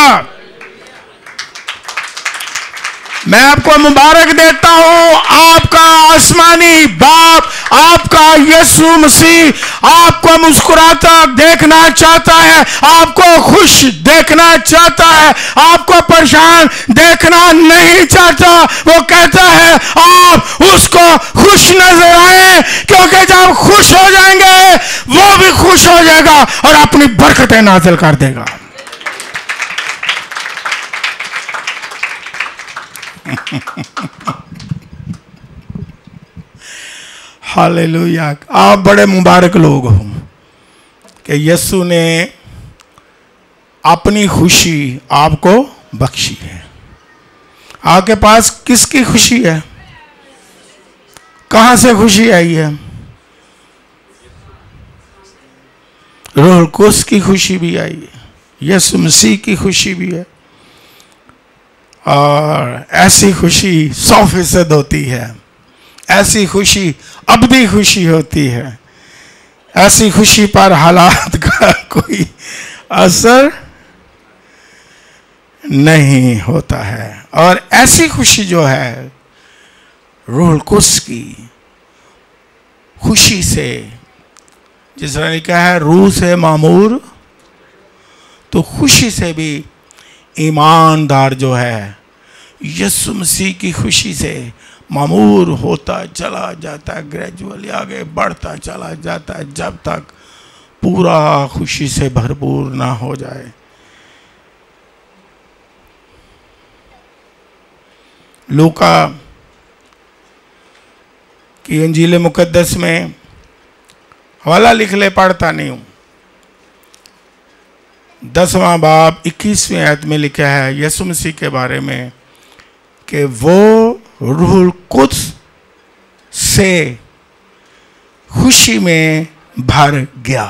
मैं आपको मुबारक देता हूं, आपका आसमानी बाप आपका यीशु मसीह आपको मुस्कुराता देखना चाहता है, आपको खुश देखना चाहता है, आपको परेशान देखना नहीं चाहता। वो कहता है आप उसको खुश नजर आए, क्योंकि जब खुश हो जाएंगे वो भी खुश हो जाएगा और अपनी बरकतें नाज़िल कर देगा। हालेलुया। आप बड़े मुबारक लोग हो कि यीशु ने अपनी खुशी आपको बख्शी है। आपके पास किसकी खुशी है? कहां से खुशी आई है? रूह कुद्स की खुशी भी आई है, यीशु मसीह की खुशी भी है। और ऐसी खुशी 100% होती है। ऐसी खुशी अबदी खुशी होती है। ऐसी खुशी पर हालात का कोई असर नहीं होता है। और ऐसी खुशी जो है रूह कुद्स की खुशी से, जिस तरह लिखा है रूह से मामूर, तो खुशी से भी ईमानदार जो है यीशु मसीह की खुशी से मामूर होता चला जाता है, ग्रेजुअली आगे बढ़ता चला जाता है, जब तक पूरा खुशी से भरपूर ना हो जाए। लूका की इंजील मुकद्दस में हवाला लिख ले, पढ़ता नहीं हूं, 10वां बाब 21वीं आयत में लिखा है यीशु मसीह के बारे में कि वो रूह कुद्स से खुशी में भर गया।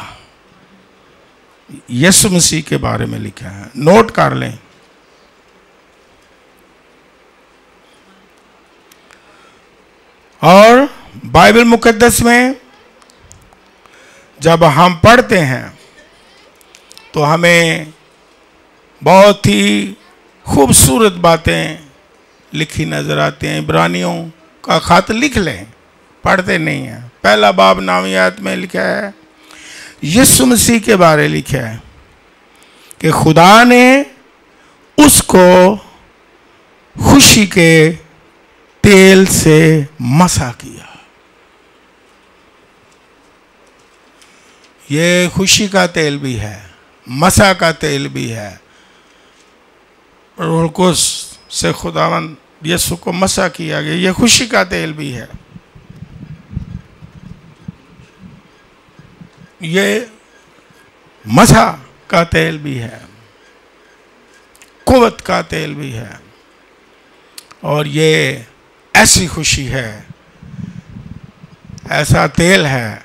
यीशु मसीह के बारे में लिखा है, नोट कर लें। और बाइबल मुकद्दस में जब हम पढ़ते हैं तो हमें बहुत ही खूबसूरत बातें लिखी नजर आती हैं। इब्रानियों का खत लिख लें, पढ़ते नहीं हैं। पहला बाब 9वीं आयत में लिखा है, यीशु मसीह के बारे लिखा है कि खुदा ने उसको खुशी के तेल से मसा किया। ये खुशी का तेल भी है, मसा का तेल भी है। रूह कुद्स से खुदावंद यीशु को मसा किया गया, ये खुशी का तेल भी है। ये मसा का तेल भी है, कुव्वत का तेल भी है। और ये ऐसी खुशी है, ऐसा तेल है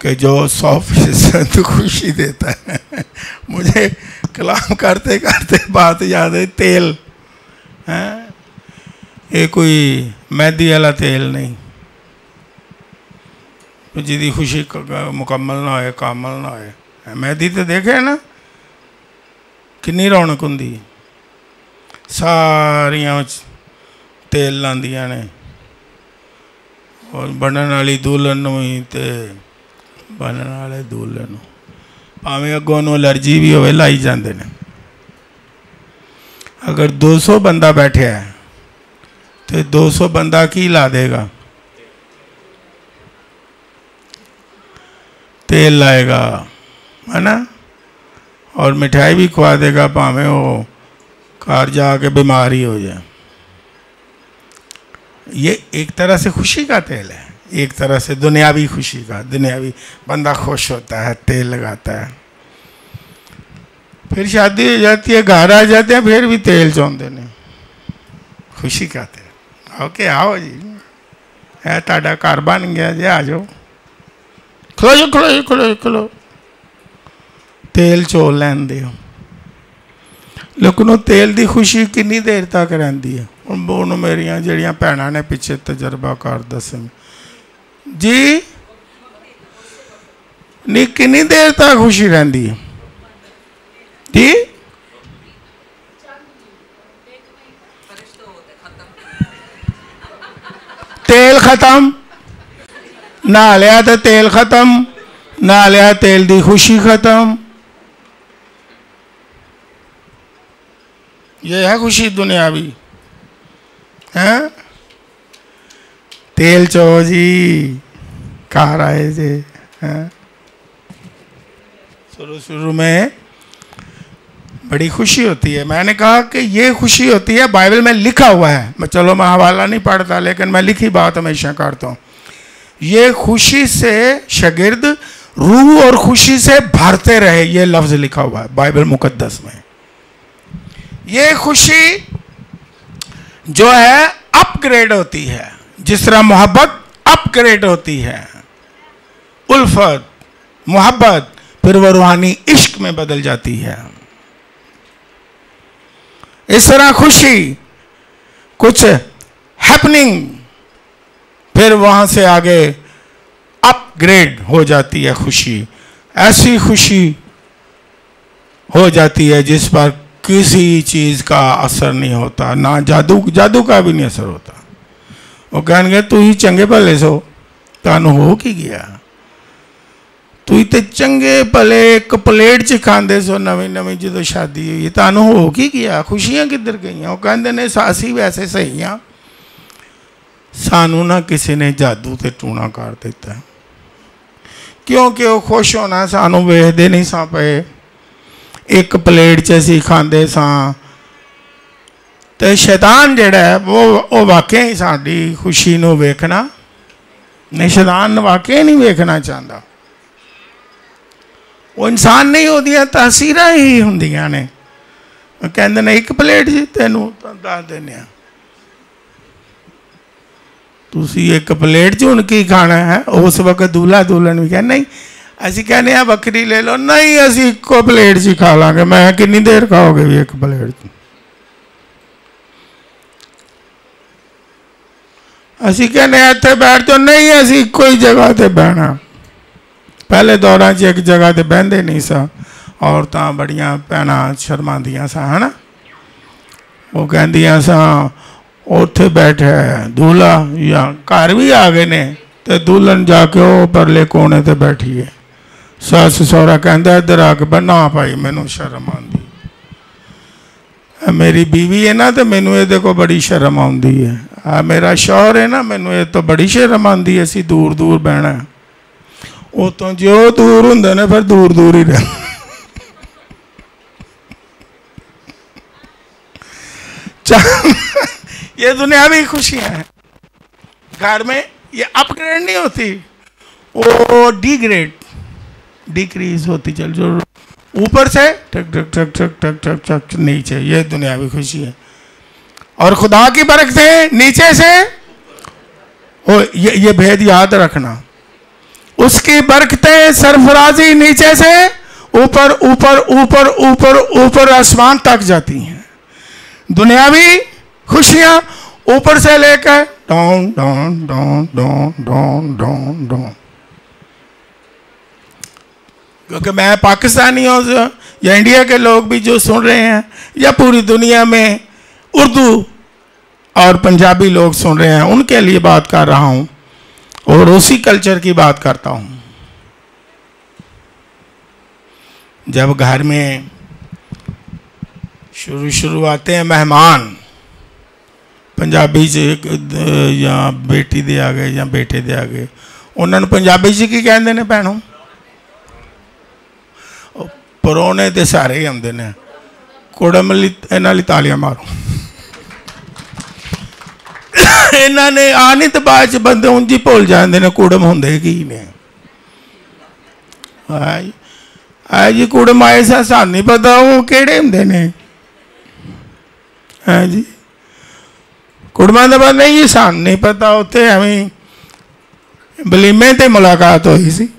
कि जो 100% खुशी देता है। मुझे कलाम करते करते बात याद है, तेल है, ये कोई मैदी वाला तेल नहीं जिदी खुशी मुकम्मल ना होए, कामल ना होए। मैदी तो देखे ना कितनी रौनक होंदी, सारियां तेल लांदियां ने, और बनन वाली दुल्हन ही ते बनन वाले दुल्हन भावें अगों नूं एलर्जी भी होवे लाई जाते हैं। अगर 200 बंदा बैठा है तो 200 बंदा की ला देगा? तेल लाएगा, है ना, और मिठाई भी खवा देगा, भावें वो घर जाके बीमारी हो जाए। ये एक तरह से खुशी का तेल है, एक तरह से दुनियावी खुशी का। दुनियावी बंदा खुश होता है, तेल लगाता है, फिर शादी हो जाती है, घर आ जाते हैं, फिर भी तेल चौंदे ने, खुशी का तेल। ओके आओ जी, है ताड़ा घर बन गया जी, आ जाओ, खलो जो खलो खलो खलो, तेल चोल लैन दे। लेकिन वो तेल की खुशी कितनी देर तक रही है? ਹੁਣ ਮੇਰੀਆਂ ਜਿਹੜੀਆਂ ਭੈਣਾਂ ਨੇ ਪਿੱਛੇ ਤਜਰਬਾ ਕਰ ਦੱਸਣ ਜੀ, ਨਹੀਂ ਕਿੰਨੀ ਦੇਰ ਤੱਕ ਖੁਸ਼ੀ ਰਹਿੰਦੀ ਹੈ ਜੀ? तेल तेल खत्म, नहा लिया तो तेल खत्म, नहा लिया तेल दी खुशी खत्म। ये है खुशी दुनियावी है। तेल चो जी खा रहे थे शुरू शुरू में बड़ी खुशी होती है। मैंने कहा कि ये खुशी होती है, बाइबल में लिखा हुआ है। मैं चलो मैं हवाला नहीं पढ़ता, लेकिन मैं लिखी बात हमेशा करता हूँ। ये खुशी से शागिर्द रूह और खुशी से भरते रहे, ये लफ्ज लिखा हुआ है बाइबल मुकद्दस में। ये खुशी जो है अपग्रेड होती है, जिस तरह मोहब्बत अपग्रेड होती है, उल्फत मोहब्बत फिर वो रूहानी इश्क में बदल जाती है। इस तरह खुशी कुछ हैपनिंग फिर वहां से आगे अपग्रेड हो जाती है। खुशी ऐसी खुशी हो जाती है जिस पर किसी चीज का असर नहीं होता, ना जादू का भी नहीं असर होता। वो कहेंगे तू ही चंगे भले सो, तानू हो की गया, तू ही ते चंगे भले एक प्लेट च खांदे सो नवी नवी जो शादी हुई, तानू हो की गया, खुशियां किधर गई? वो कहते ने सासी वैसे सही हाँ, सानू ना किसी ने जादू ते टूना कर दिता, क्योंकि वो खुश होना सानू वेखदे नहीं सा पे, एक प्लेट च असीं खांदे सां। तो शैतान जिहड़ा है वो वाकई ही साडी खुशी नूं वेखना नहीं, शैतान वाकई नहीं वेखना चाहता। वो इंसान नहीं होदियां तासीरां ही हुंदियां ने। कहंदे ने एक प्लेट जी तैनूं दस दिंदे आ, तुसीं एक प्लेट च हुण की खाना है? उस वक्त दूल्हा दुल्हन भी कहना नहीं, असीं कहने आ बकरी ले लो, नहीं असीं इक्को प्लेट च खा लांगे। मैं कितनी देर खाओगे भी एक प्लेट च? असीं कहने इत्थे बैठ जाओ, नहीं असीं इक्को ही जगह ते बहना। पहले दौरां च एक जगह ते बहंदे नहीं सा, औरतां बड़ियां भैणां शर्मांदियां सा, है ना। वो कहंदियां सा उत्थे बैठा दूल्हा, या घर भी आ गए ने ते दुल्हन जाके वो परले कोने ते बैठी है। सस सौरा कहता इधर आके बना भाई, मैनू शर्म आती, मेरी बीवी है ना तो मैनू ये को बड़ी शर्म आती है, मेरा शौहर है ना मैनू ये तो बड़ी शर्म आती है, असी दूर दूर बहना। वो तो जो दूर होंगे ने फिर दूर दूर ही रह। ये दुनियावी खुशियां हैं। घर में ये अपग्रेड नहीं होती, वो डिग्रेड डिक्रीज होती चल, जो ऊपर से ठक ठक ठक ठक ठक ठक ठक नीचे, ये दुनियावी खुशी है। और खुदा की बरकतें नीचे से हो, ये भेद याद रखना, उसकी बरकतें सरफराजी नीचे से ऊपर ऊपर ऊपर ऊपर ऊपर आसमान तक जाती हैं। दुनियावी खुशियां ऊपर से लेकर down down down down down down down. क्योंकि मैं पाकिस्तानी हूँ या इंडिया के लोग भी जो सुन रहे हैं, या पूरी दुनिया में उर्दू और पंजाबी लोग सुन रहे हैं, उनके लिए बात कर रहा हूँ और उसी कल्चर की बात करता हूँ। जब घर में शुरू आते हैं मेहमान, पंजाबी च या बेटी दे आ गए या बेटे दे आ गए, उन्होंने पंजाबी च की कहते हैं भैनों? परौने तो सारे ही आते हैं, कुड़म इन्हां लई तालियां मारो। इन्होंने आनी तो बाद च बंदे उंज ही भुल जाते हैं कुड़म होंदे की ने। है जी कुड़म आए सानू नहीं पता वो किहड़े हुंदे ने, है जी कुड़मां दा पता नहीं जी, सानू नहीं पता। उत्थे एवें बलीमे ते मुलाकात हुई सी,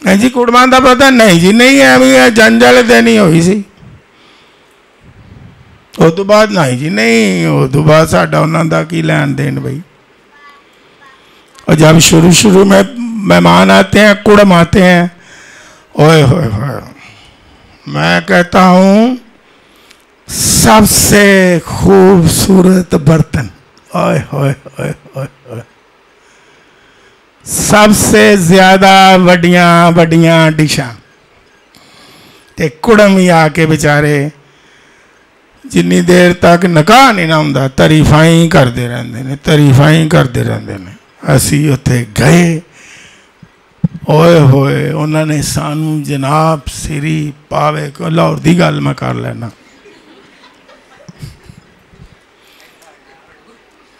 है जी कुड़मां दा पता नहीं जी, नहीं एवें जंज वाले दिन ही हुई सी। उस तो बाद नहीं जी नहीं, उस तो बाद साडा उन्हां दा की लैन देन भाई। और जब शुरू में मेहमान आते हैं, कुड़म आते हैं, ओए होए होए, मैं कहता हूँ सबसे खूबसूरत बर्तन ओए होए होए होए होए। सबसे ज्यादा वड्डियां वड्डियां डिशां ते कुड़म ही आके बेचारे जिन्नी देर तक निकाह नहीं ना हुंदा तारीफां ही करते रहंदे ने, तारीफां ही करते रहंदे ने। असी उत्थे गए, ओए होए उन्होंने सानू जनाब सिरी पावे को। लाहौर की गल मैं कर लेना,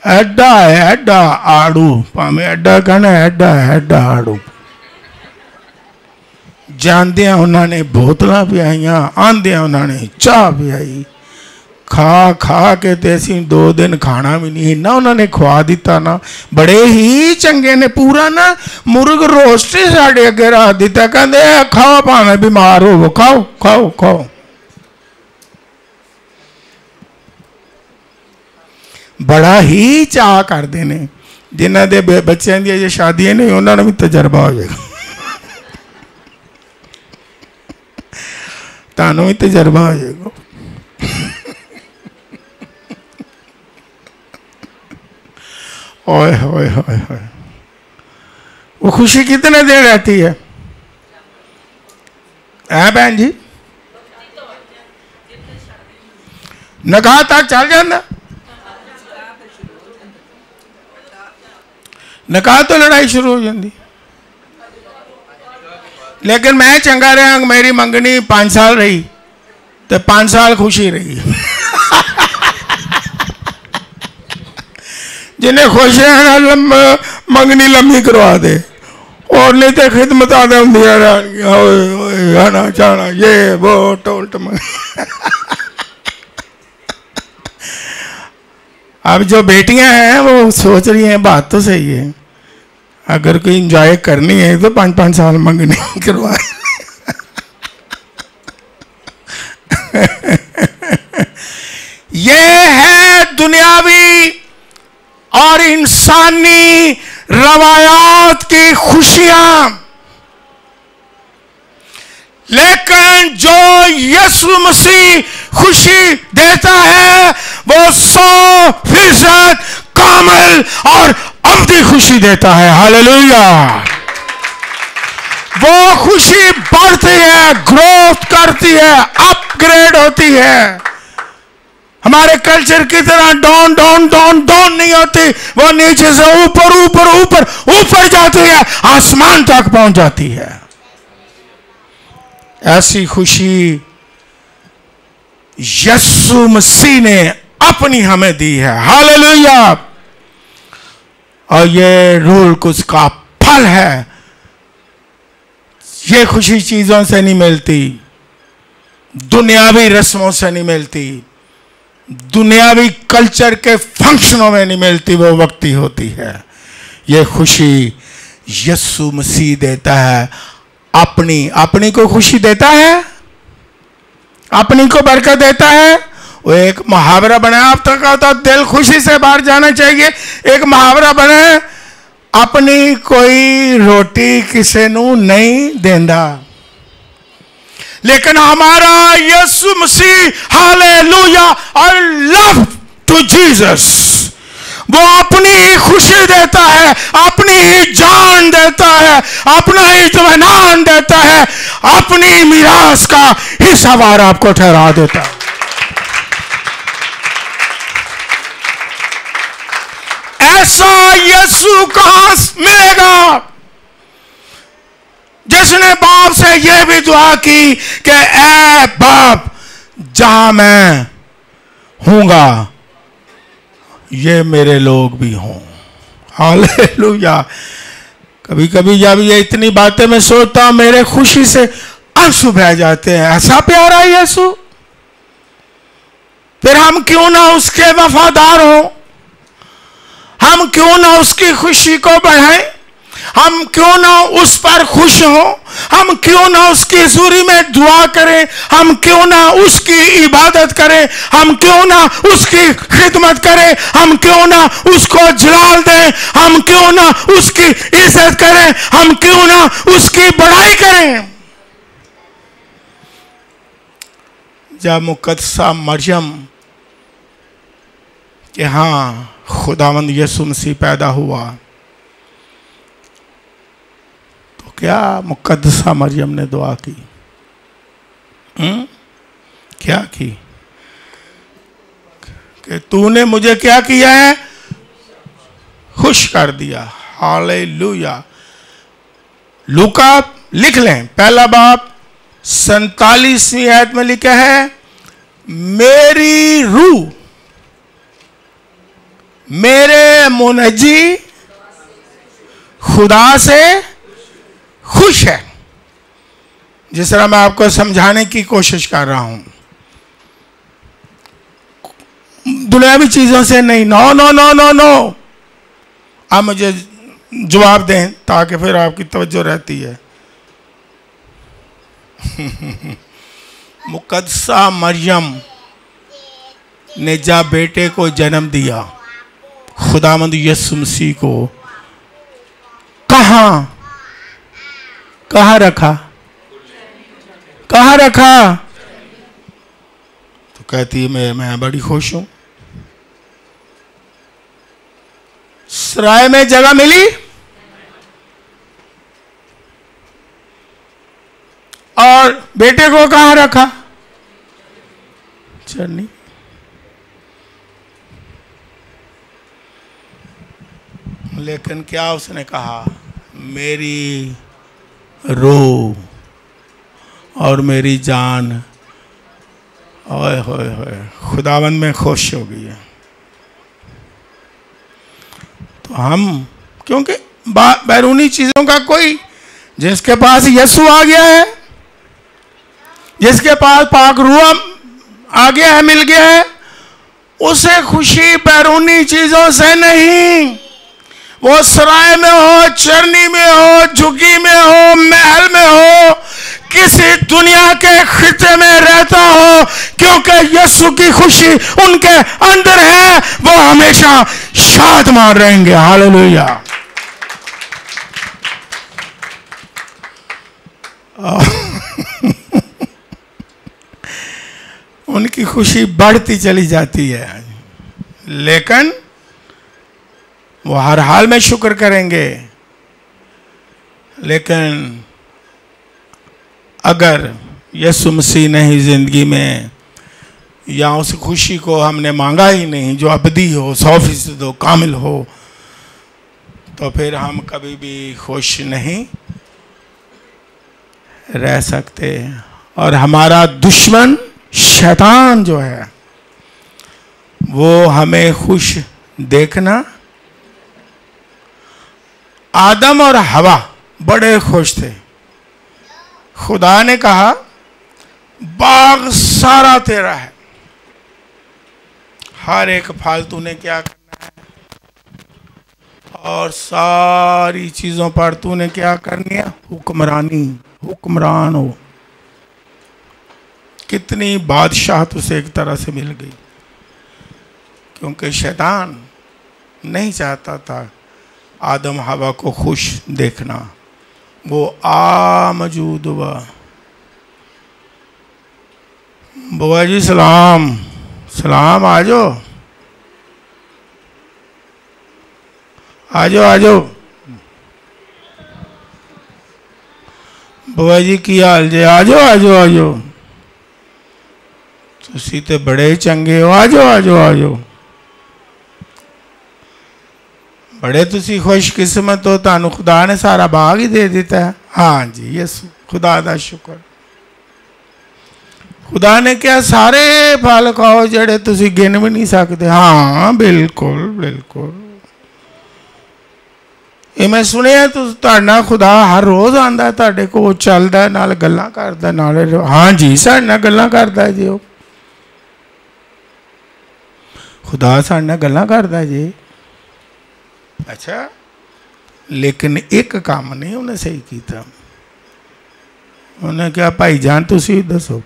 एडा है एडा आड़ू, भावें एडा कहना एडा है एडा आड़ू। जांदियां उन्होंने बोतलां पियाईयां, आंदियां उन्होंने चाह पियाई। खा खा के ते असीं 2 दिन खाना भी नहीं, इन्ना उन्होंने खुआ दिता ना, बड़े ही चंगे ने। पूरा ना मुर्ग रोस्ट ही साढ़े अगे रख दिता, कहते खाओ भावें बीमार हो, खाओ खाओ खाओ। बड़ा ही चाह करते ने। जिन्हां दे बच्चों दी अजे शादियां नहीं, उन्होंने भी तजर्बा हो जाएगा, तानू भी तजर्बा हो जाएगा। ओए होए होए होए। वो खुशी कितने देर रहती है बहन जी? निकाह तक चल जाता, निकाह तो लड़ाई शुरू हो जाती। लेकिन मैं चंगा रहा, मेरी मंगनी 5 साल रही तो 5 साल खुशी रही। जिन्हें खुश रहना मंगनी लम्बी करवा दे, और नहीं तो खिदमत आदे होंदियां आना जाना ये वो टोल्ट। अब जो बेटियां हैं वो सोच रही हैं, बात तो सही है, अगर कोई इंजॉय करनी है तो 5-5 साल मंगनी करवाए। ये है दुनियावी और इंसानी रवायात की खुशियां। लेकिन जो यीशु मसीह खुशी देता है वो 100% कामिल और अब्दी खुशी देता है। हालेलुया। वो खुशी बढ़ती है, ग्रोथ करती है, अपग्रेड होती है। हमारे कल्चर की तरह डाउन डाउन डाउन डाउन नहीं होती, वो नीचे से ऊपर ऊपर ऊपर ऊपर जाती है, आसमान तक पहुंच जाती है। ऐसी खुशी यीशु मसीह ने अपनी हमें दी है। हालेलुया। और ये रूल कुछ का फल है। ये खुशी चीजों से नहीं मिलती, दुनियावी रस्मों से नहीं मिलती, दुनियावी कल्चर के फंक्शनों में नहीं मिलती, वो वक्ती होती है। ये खुशी यीशु मसीह देता है। अपनी को खुशी देता है, अपनी को बरकत देता है। वो एक मुहावरा बना, आप तक होता दिल खुशी से बाहर जाना चाहिए। एक मुहावरा बना, अपनी कोई रोटी किसी नू नहीं देंदा, लेकिन हमारा Yeshu Masih, hallelujah, I love to Jesus, वो अपनी ही खुशी देता है, अपनी ही जान देता है, अपना ही इत्मीनान देता है, अपनी मीरास का हिस्सावार आपको ठहरा देता है। ऐसा यीशु कहां मिलेगा जिसने बाप से यह भी दुआ की कि ऐ बाप, जहां मैं हूंगा ये मेरे लोग भी हों। हालेलुया। कभी कभी जब ये इतनी बातें मैं सोचता हूं, मेरे खुशी से आंसू बह जाते हैं। ऐसा प्यारा यीशु, फिर हम क्यों ना उसके वफादार हों, हम क्यों ना उसकी खुशी को बढ़ाएं, हम क्यों ना उस पर खुश हों, हम क्यों ना उसकी हुजूरी में दुआ करें, हम क्यों ना उसकी इबादत करें, हम क्यों ना उसकी खिदमत करें, हम क्यों ना उसको जलाल दें, हम क्यों ना उसकी इज्जत करें, हम क्यों ना उसकी बड़ाई करें। जब मुकद्दसा मरियम कि हाँ खुदावंद यीशु मसीह पैदा हुआ, तो क्या मुकद्दसा मरियम ने दुआ की? क्या की कि तूने मुझे क्या किया है? खुश कर दिया। हालेलुया। लूका लिख लें, पहला बाब 47वीं आयत में लिखा है, मेरी रूह मेरे मुनजी खुदा से खुश है। जिस तरह मैं आपको समझाने की कोशिश कर रहा हूं, दुनियावी चीजों से नहीं। No no no no no, आप मुझे जवाब दें ताकि फिर आपकी तवज्जो रहती है। मुकद्दसा मरियम ने जब बेटे को जन्म दिया, खुदावंद यीशु मसीह को कहाँ रखा? कहाँ रखा? तो कहती है मैं बड़ी खुश हूं। सराय में जगह मिली और बेटे को कहाँ रखा? चरनी। लेकिन क्या उसने कहा? मेरी रूह और मेरी जान ओए होए होए खुदावंद में खुश हो गई है। तो हम, क्योंकि बैरूनी चीजों का कोई, जिसके पास यीशु आ गया है, जिसके पास पाक रूह आ गया है, मिल गया है, उसे खुशी बैरूनी चीजों से नहीं। वो सराय में हो, चरनी में हो, झुग्गी में हो, महल में हो, किसी दुनिया के खिते में रहता हो, क्योंकि यीशु की खुशी उनके अंदर है, वो हमेशा शादमान रहेंगे। हालेलुया। उनकी खुशी बढ़ती चली जाती है, लेकिन वो हर हाल में शुक्र करेंगे। लेकिन अगर यीशु मसीह ने ही जिंदगी में, या उस खुशी को हमने मांगा ही नहीं जो अबदी हो, 100% हो, कामिल हो, तो फिर हम कभी भी खुश नहीं रह सकते। और हमारा दुश्मन शैतान जो है, वो हमें खुश देखना। आदम और हवा बड़े खुश थे। खुदा ने कहा बाग सारा तेरा है, हर एक फल तूने क्या करना है, और सारी चीजों पर तूने क्या करनी है? हुक्मरानी, हुक्मरान हो। कितनी बादशाह तुझे एक तरह से मिल गई, क्योंकि शैतान नहीं चाहता था आदम हवा को खुश देखना। वो मौजूद हुआ। बुआ जी सलाम, सलाम, आ जाओ आ जाओ आ जाओ। बुआ जी की हाल जे? आ जाओ आ जाओ आ जाओ। तुसी ते बड़े चंगे हो, आ जाओ आ जाओ आ जाओ। बड़े तुसी खुशकिस्मत हो, तानू खुदा ने सारा बाग ही दे दिता है। हाँ जी, यीशु खुदा दा शुक्र। खुदा ने क्या सारे फल खाओ जड़े तुसी गिन भी नहीं सकते। हाँ बिल्कुल बिल्कुल। ये मैं सुनिया तुहाडा खुदा हर रोज आंदा तुहाडे कोल, चलदा नाल गल्लां करदा नाले। हाँ जी, साडे नाल गल्लां करदा जी। वो खुदा साडे नाल गल्लां करदा जी। अच्छा, लेकिन एक काम नहीं उन्हें सही किया। उन्हें क्या भाई जान तुसी दसो,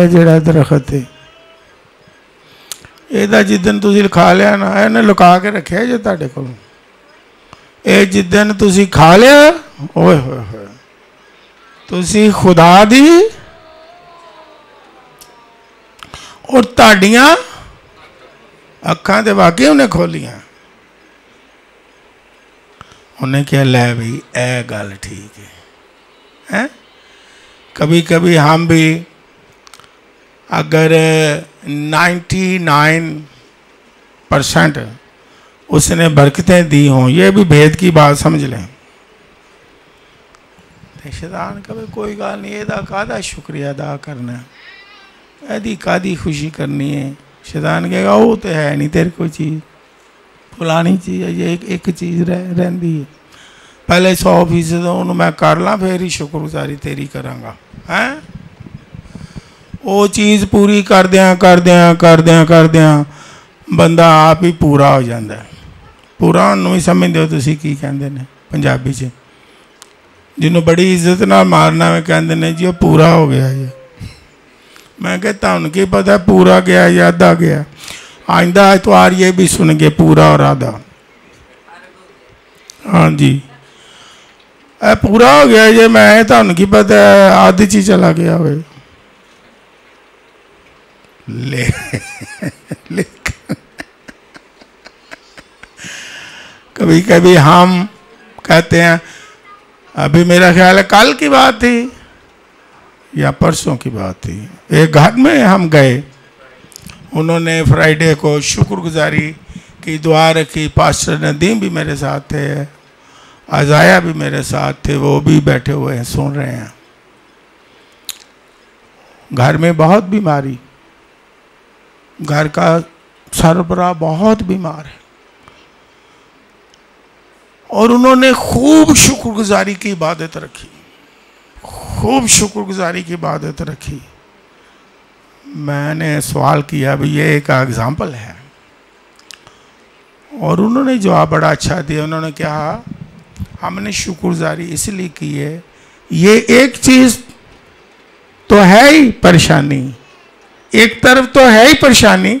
जड़ा दरखत है ਇਹਦਾ जिदन तुसी खा लिया ना, इन्हें लुका के रखे जो तुहाडे कोल। ये जिदन तुसी खा लिया, ओए होए होए, तुसी खुदा दी और ताड़ियां अखां ते वाकई उन्हें खोलियां। उन्हें क्या लै भाई ए गल ठीक है? कभी कभी हम भी अगर 99% उसने बरकतें दी हों, ये भी भेद की बात समझ लें, तो शैतान कभी कोई गल नहीं, एदा कादा शुक्रिया अदा करना, एदी कादी खुशी करनी है। शैतान कहेगा वो तो है नहीं तेरे कोई चीज़, फलानी चीज़ है, ये एक चीज़ रही है, पहले 100% उन्होंने मैं कर ला फिर ही शुक्रगुजारी तेरी करांगा। हैं वो चीज़ पूरी कर दिया बंदा आप ही पूरा हो जाता है। पूरा उन्होंने भी समझते हो तुसी की कहते हैं पंजाबी च, जिन्होंने बड़ी इज्जत ना मारना में कहते हैं जी वो पूरा हो गया जी। मैं कहता तुहानू की पता पूरा गया या आधा गया? आइंदा एतवार ये भी सुन गए पूरा और आधा। हाँ जी पूरा हो गया जी, मैं तुहानू की पता आधे च चला गया हो ले कभी कभी हम कहते हैं, अभी मेरा ख्याल है कल की बात थी या परसों की बात थी, एक घर में हम गए, उन्होंने फ्राइडे को शुक्रगुजारी की दुआ रखी, पास्टर नदीम भी मेरे साथ थे, अजाया भी मेरे साथ थे, वो भी बैठे हुए हैं सुन रहे हैं। घर में बहुत बीमारी, घर का सरबराह बहुत बीमार है, और उन्होंने खूब शुक्रगुजारी की इबादत रखी, खूब शुक्रगुजारी की इबादत रखी। मैंने सवाल किया भाई ये एक एग्जाम्पल है, और उन्होंने जवाब बड़ा अच्छा दिया। उन्होंने कहा हमने शुक्रगुजारी इसलिए की है, ये एक चीज़ तो है ही परेशानी, एक तरफ तो है ही परेशानी,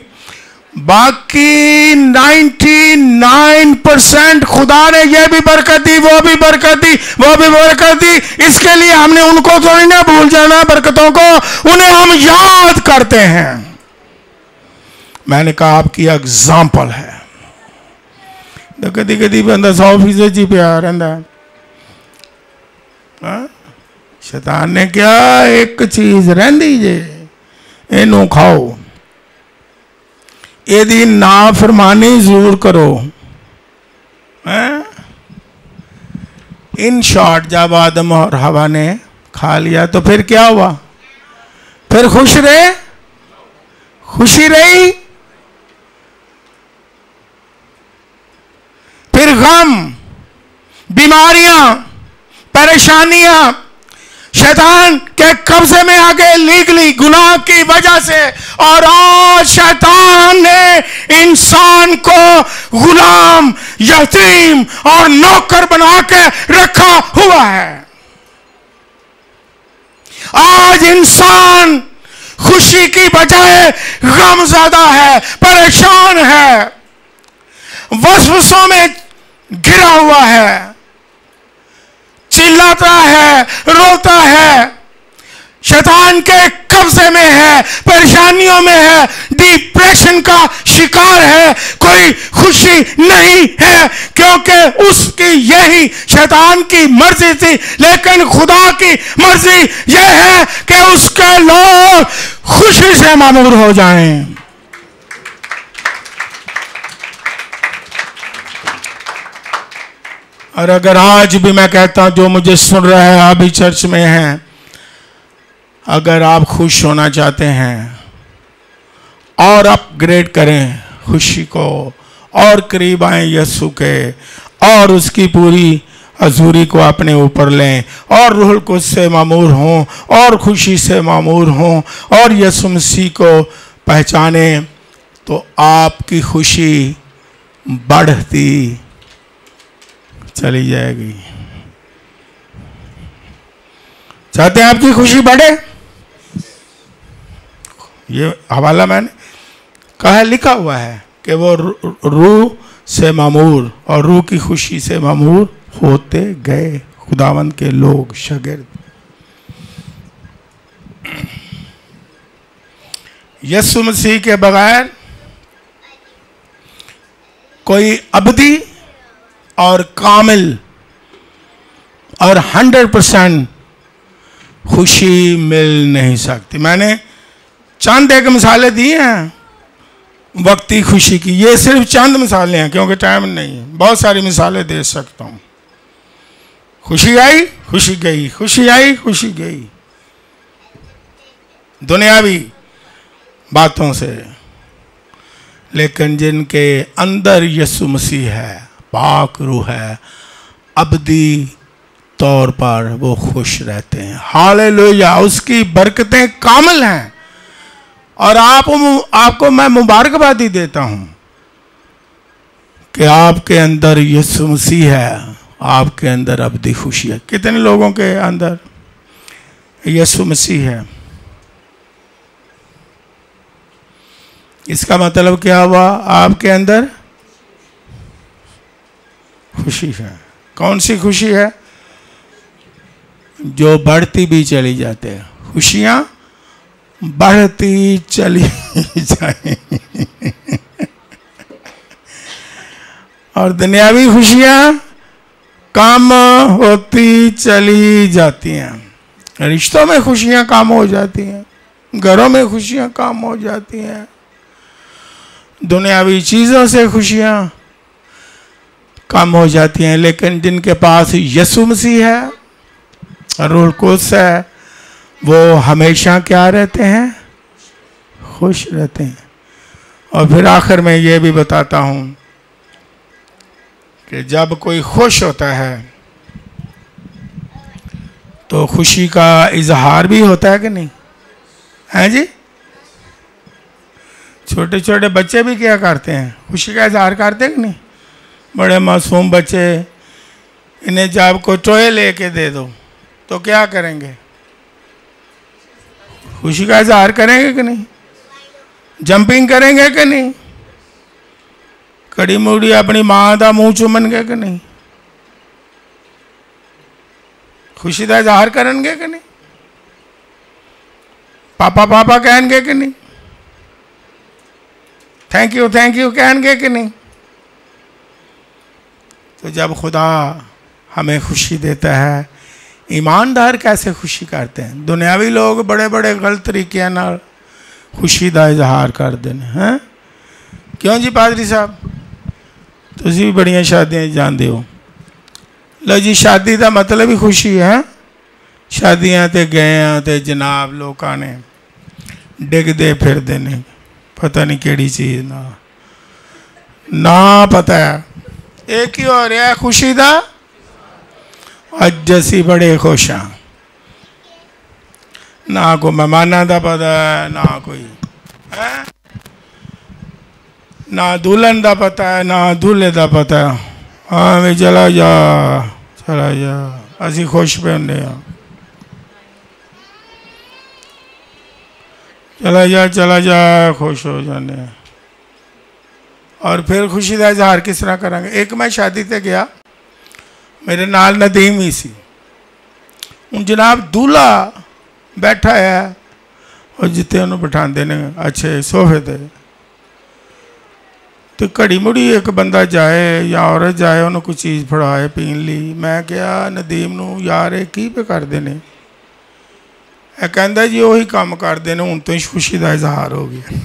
बाकी 99% खुदा ने ये भी बरकत दी, वो भी बरकत दी, वो भी बरकत दी, इसके लिए हमने उनको थोड़ी ना भूल जाना, बरकतों को उन्हें हम याद करते हैं। मैंने कहा आपकी एग्जाम्पल है। तो कदी कदी बंदा 100% जी प्यार रहता। शैतान ने क्या एक चीज रही जे, इनू खाओ, यदि नाफरमानी जरूर करो। इन शॉर्ट जब आदम और हवा ने खा लिया तो फिर क्या हुआ? फिर खुश रहे, खुशी रही, फिर गम, बीमारियां, परेशानियां शैतान के कब्जे में आ गए लीगली गुनाह की वजह से, और आज शैतान ने इंसान को गुलाम, यतीम और नौकर बना के रखा हुआ है। आज इंसान खुशी की बजाय गमज़दा है, परेशान है, वसवसों में घिरा हुआ है, चिल्लाता है, रोता है, शैतान के कब्जे में है, परेशानियों में है, डिप्रेशन का शिकार है, कोई खुशी नहीं है, क्योंकि उसकी यही शैतान की मर्जी थी। लेकिन खुदा की मर्जी यह है कि उसके लोग खुशी से मामूर हो जाएं। और अगर आज भी मैं कहता हूं जो मुझे सुन रहा है, आप भी चर्च में हैं, अगर आप खुश होना चाहते हैं और अपग्रेड करें खुशी को, और करीब आए यीशु के, और उसकी पूरी हजूरी को अपने ऊपर लें, और रूहुल कुद्स से मामूर हों, और खुशी से मामूर हों, और यीशु मसीह को पहचाने, तो आपकी खुशी बढ़ती चली जाएगी। चाहते हैं आपकी खुशी बढ़े? ये हवाला मैंने कहा, लिखा हुआ है कि वो रूह से मामूर और रूह की खुशी से मामूर होते गए खुदावंद के लोग, शागिर्द। यीशु मसीह के बगैर कोई अबदी और कामिल और 100% खुशी मिल नहीं सकती। मैंने चंद एक मिसालें दी हैं वक्ती खुशी की, ये सिर्फ चंद मिसालें हैं क्योंकि टाइम नहीं है, बहुत सारी मिसालें दे सकता हूँ। खुशी आई, खुशी गई, खुशी आई, खुशी गई, दुनियावी बातों से। लेकिन जिनके अंदर यीशु मसीह है, पाक रूह है, अबदी तौर पर वो खुश रहते हैं। हालेलुया, उसकी बरकतें कामिल हैं। और आपको मैं मुबारकबादी देता हूं कि आपके अंदर यीशु मसीह है, आपके अंदर अबदी खुशी है। कितने लोगों के अंदर यीशु मसीह है? इसका मतलब क्या हुआ? आपके अंदर खुशी है। कौन सी खुशी है? जो बढ़ती भी चली जाती है। खुशियां बढ़ती चली जाए और दुनियावी खुशियां कम होती चली जाती हैं। रिश्तों में खुशियां कम हो जाती हैं, घरों में खुशियां कम हो जाती हैं, दुनियावी चीज़ों से खुशियां कम हो जाती हैं। लेकिन जिनके पास यीशु मसीह है, रूह कुद्स है, वो हमेशा क्या रहते हैं? खुश रहते हैं। और फिर आखिर में ये भी बताता हूं कि जब कोई खुश होता है तो खुशी का इजहार भी होता है कि नहीं? हैं जी? छोटे छोटे बच्चे भी क्या करते हैं? खुशी का इजहार करते हैं कि नहीं? बड़े मासूम बच्चे, इन्हें जब कोई टॉय लेके दे दो तो क्या करेंगे? खुशी का इजहार करेंगे कि नहीं? जंपिंग करेंगे कि नहीं? कड़ी मुड़ी अपनी मां का मुंह चूमनगे कि नहीं? खुशी का इजहार करेंगे कि नहीं? पापा पापा कहेंगे कि नहीं? थैंक यू कहेंगे कि नहीं? तो जब खुदा हमें खुशी देता है, ईमानदार कैसे खुशी करते हैं? दुनियावी लोग बड़े बड़े गलत तरीके ना खुशी का इजहार कर देने हैं। क्यों जी पादरी साहब, तुसी भी बड़ियां शादियां जानते हो। लो जी, शादी का मतलब ही खुशी है। शादियां ते गए हैं तो जनाब लोगों ने डिगदे फिरदे ने, पता नहीं केड़ी चीज़ ना पता है। एक ही हो रहा है खुशी का। अज असी बड़े खुश हाँ, ना कोई मेहमाना का पता है, ना कोई है, ना दुल्हन का पता है, ना दूल्हे का पता है। हाँ भी चला जा असी खुश पे होंगे हाँ, चला जा खुश हो जाने। और फिर खुशी का इजहार किस तरह करांगे? एक मैं शादी ते गया, मेरे नाल नदीम ही सी। हूँ जनाब दूल्हा बैठा है और जिते उन्होंने बिठाते ने अच्छे सोफे ते, तो घड़ी मुड़ी एक बंदा जाए या औरत जाए, उन्होंने कोई चीज़ फड़ाए पीन ली। मैं क्या नदीम नूं, यार ये की पे करते हैं? कहता जी वही काम करते हैं, हूँ तो ही खुशी का इजहार हो गया।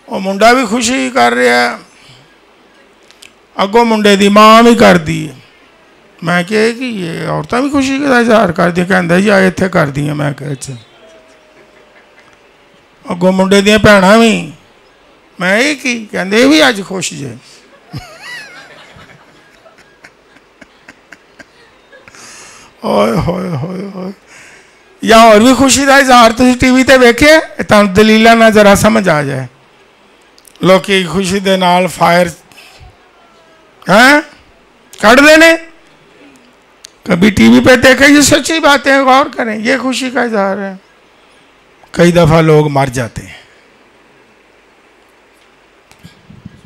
वो मुंडा भी खुशी कर रहा है, अगों मुंडे की मां भी कर दी। मैं क्या कि ये औरतें भी खुशी का इजहार कर दी? कहता जी आए इत्थे कर दी। मैं कह अच्छा, अगों मुंडे दी भैणां भी। मैं ये की कहते ये भी अज खुश जे। ओए होए होए होए। या और भी खुशी का इजहार तुसीं टीवी ते वेखे, तुहानूं दलीलां ना जरा समझ आ जाए। लोग खुशी दे नाल फायर हैं कढ़ते ने। कभी टीवी पे देखें, ये सच्ची बातें गौर करें, ये खुशी का इजहार है। कई दफा लोग मर जाते हैं,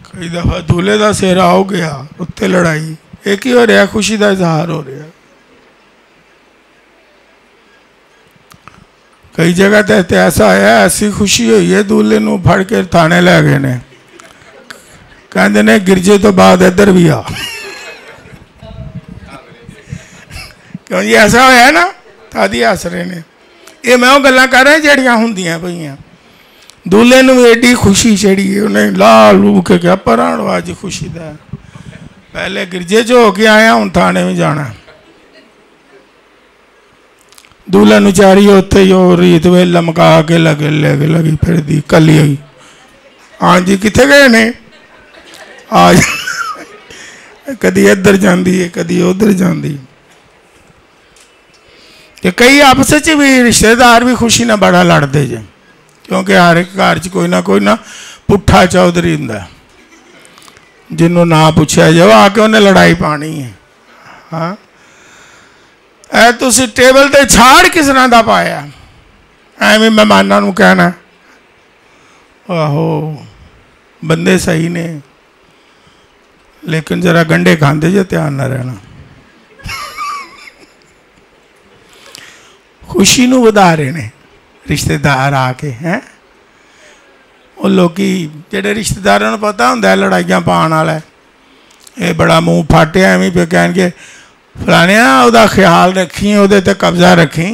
कई दफा दूल्हे का सेहरा हो गया, उत्ते लड़ाई। एक ही हो रहा, खुशी का इजहार हो रहा। कई जगह तो ऐसा है, ऐसी खुशी हुई है दूल्हे नूं फड़ के थाने लै गए ने, कहते ने गिरजे तो बाद इधर भी आ। क्यों जी ऐसा होया ना, तादी हस रहे ने। ये मैं वो गल्लां कर रहा जड़ियां हुंदियां पईयां। दूल्हे नूं एडी खुशी चढ़ी है, उन्हें ला लू के क्या पराण अज खुशी दा, पहले गिरजे च हो के आया, हुण थाने में जाना। दूल्हे नूं चारी उत्थे ही रीत वे लमका के लगी फिरदी कली हुई। हाँ जी कित्थे गए ने आज? कदी इधर जाती है, कदी उधर जाती। कि कई आपस भी रिश्तेदार भी खुशी ना बड़ा लड़ते जे, क्योंकि हर एक घर च कोई ना पुट्ठा चौधरी हुंदा, जिन्हों ना पूछा जाओ आके उन्हें लड़ाई पानी है। हाँ ऐ तुसी टेबल ते छाड़ किस तरह का पाया, एवं मेहमानों नूं कहना आहो बंदे सही ने, लेकिन जरा गंढे खाते जे ध्यान ना रहना। खुशी नूं वधा रहे ने रिश्तेदार आके हैं। वो लोग जेडे रिश्तेदारों को पता होंगे लड़ाइयां पाने वाला है, ये बड़ा मूँह फाटिया एवं पे कह फलानिया उहदा ख्याल रखी, उहदे ते कब्जा रखी,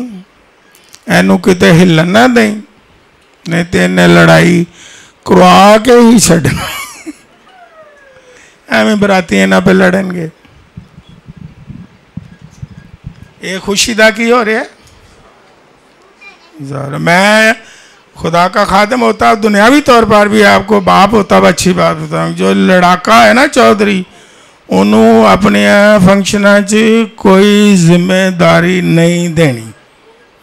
इनू किते हिलन ना दें, नहीं तो इन्हें लड़ाई करवा के ही छड्डना। एवं बराती इन्हां पे लड़नगे। ये खुशी दा की हो रहा है? मैं खुदा का खादिम होता दुनियावी तौर पर भी आपको बाप होता हुआ अच्छी बात बताऊँ, जो लड़ाका है ना चौधरी, उन्होंने अपने फंक्शनां च कोई जिम्मेदारी नहीं देनी,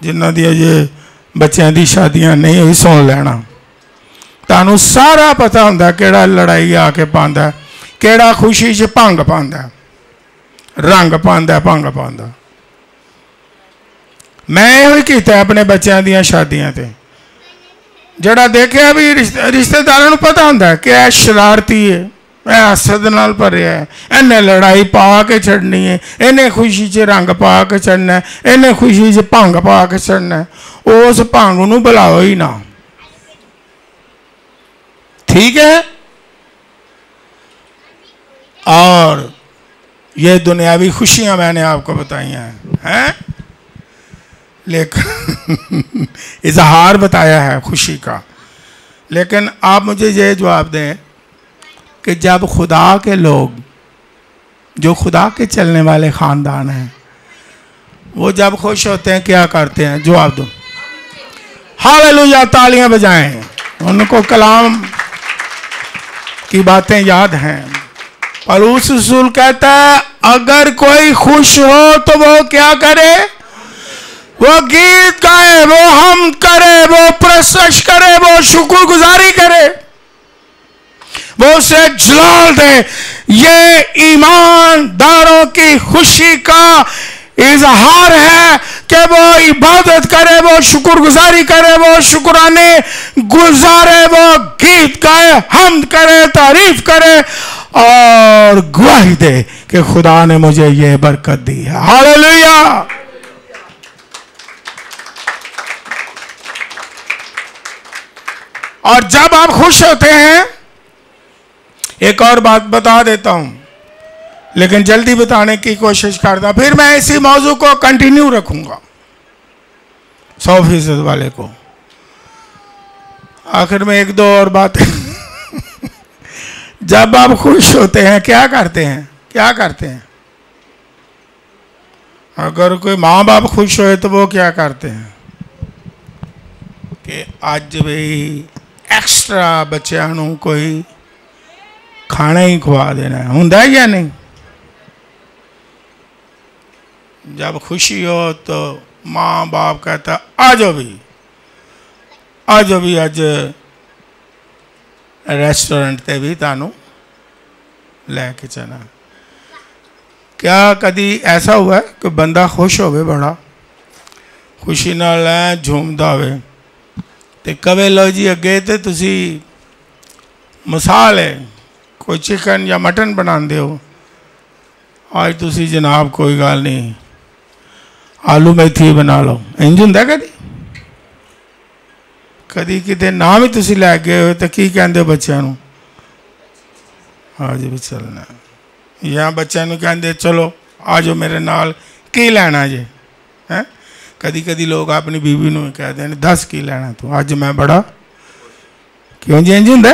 जिन्हों दी अजे बच्चों की शादियां नहीं हुई सुन लेना। तुहानूं सारा पता होंदा केड़ा लड़ाई आके पांदा, केड़ा खुशी च भंग पांदा, रंग पांदा, भंग पांदा। मैं यही किया अपने बच्चों दी शादियां ते, जड़ा देखिया भी रिश्तेदारों को पता होंदा कि यह शरारती है, मैं हसद नाल भरिया है, इन्हें लड़ाई पा के छड़नी है, इन्हें खुशी च रंग पा के चढ़ना है, इन्हें खुशी च भंग पा के चढ़ना है। उस भंग नूं बुलाओ ही ना, ठीक है। और ये दुनियावी खुशियां मैंने आपको बताई हैं, लेकिन इजहार बताया है खुशी का। लेकिन आप मुझे ये जवाब दें कि जब खुदा के लोग, जो खुदा के चलने वाले ख़ानदान हैं, वो जब खुश होते हैं क्या करते हैं? जवाब दो। हालेलुया, तालियां बजाएं। उनको कलाम की बातें याद हैं। पौलुस रसूल कहता है अगर कोई खुश हो तो वो क्या करे? वो गीत गाए, वो हमद करे, वो प्रशंसा करे, वो शुक्रगुजारी करे, वो उसे जलाल दे। ये ईमानदारों की खुशी का इजहार है कि वो इबादत करे, वो शुक्रगुजारी करे, वो शुक्राने गुजारे, वो गीत गाए, हमद करे, तारीफ करे और गवाही दे कि खुदा ने मुझे ये बरकत दी है। हालेलुया। और जब आप खुश होते हैं, एक और बात बता देता हूं, लेकिन जल्दी बताने की कोशिश करता, फिर मैं इसी मौजू को कंटिन्यू रखूंगा 100% वाले को। आखिर में एक दो और बातें। जब आप खुश होते हैं क्या करते हैं? क्या करते हैं? अगर कोई माँ बाप खुश होए तो वो क्या करते हैं कि आज भी एक्स्ट्रा बच्चों को कोई खाना ही खुआ देना है, हुंदा है या नहीं? जब खुशी हो तो माँ बाप कहता आ जाओ भी, आज रेस्टोरेंट ते भी तानू लेके चलना। क्या कदी ऐसा हुआ है कि बंदा खुश होवे, बड़ा खुशी नाल झूमदा होवे ते कवे लो जी अगे तो तुसी मिसाल है कोई चिकन या मटन बनाते हो, आज तुसी जनाब कोई गल नहीं आलू मेथी बना लो, इंज हुंदा कदी? कदी किते ना भी तुसी लै गए हो तो की कहंदे हो बच्चों नूं? आज भी चलना या बच्चों नूं कहंदे चलो आ जाओ मेरे नाल, की लैना जे? हैं कदी कदी लोग अपनी बीवी नूं कहते हैं 10 की लैना तू, अज मैं बड़ा क्यों जी इंज हुंदा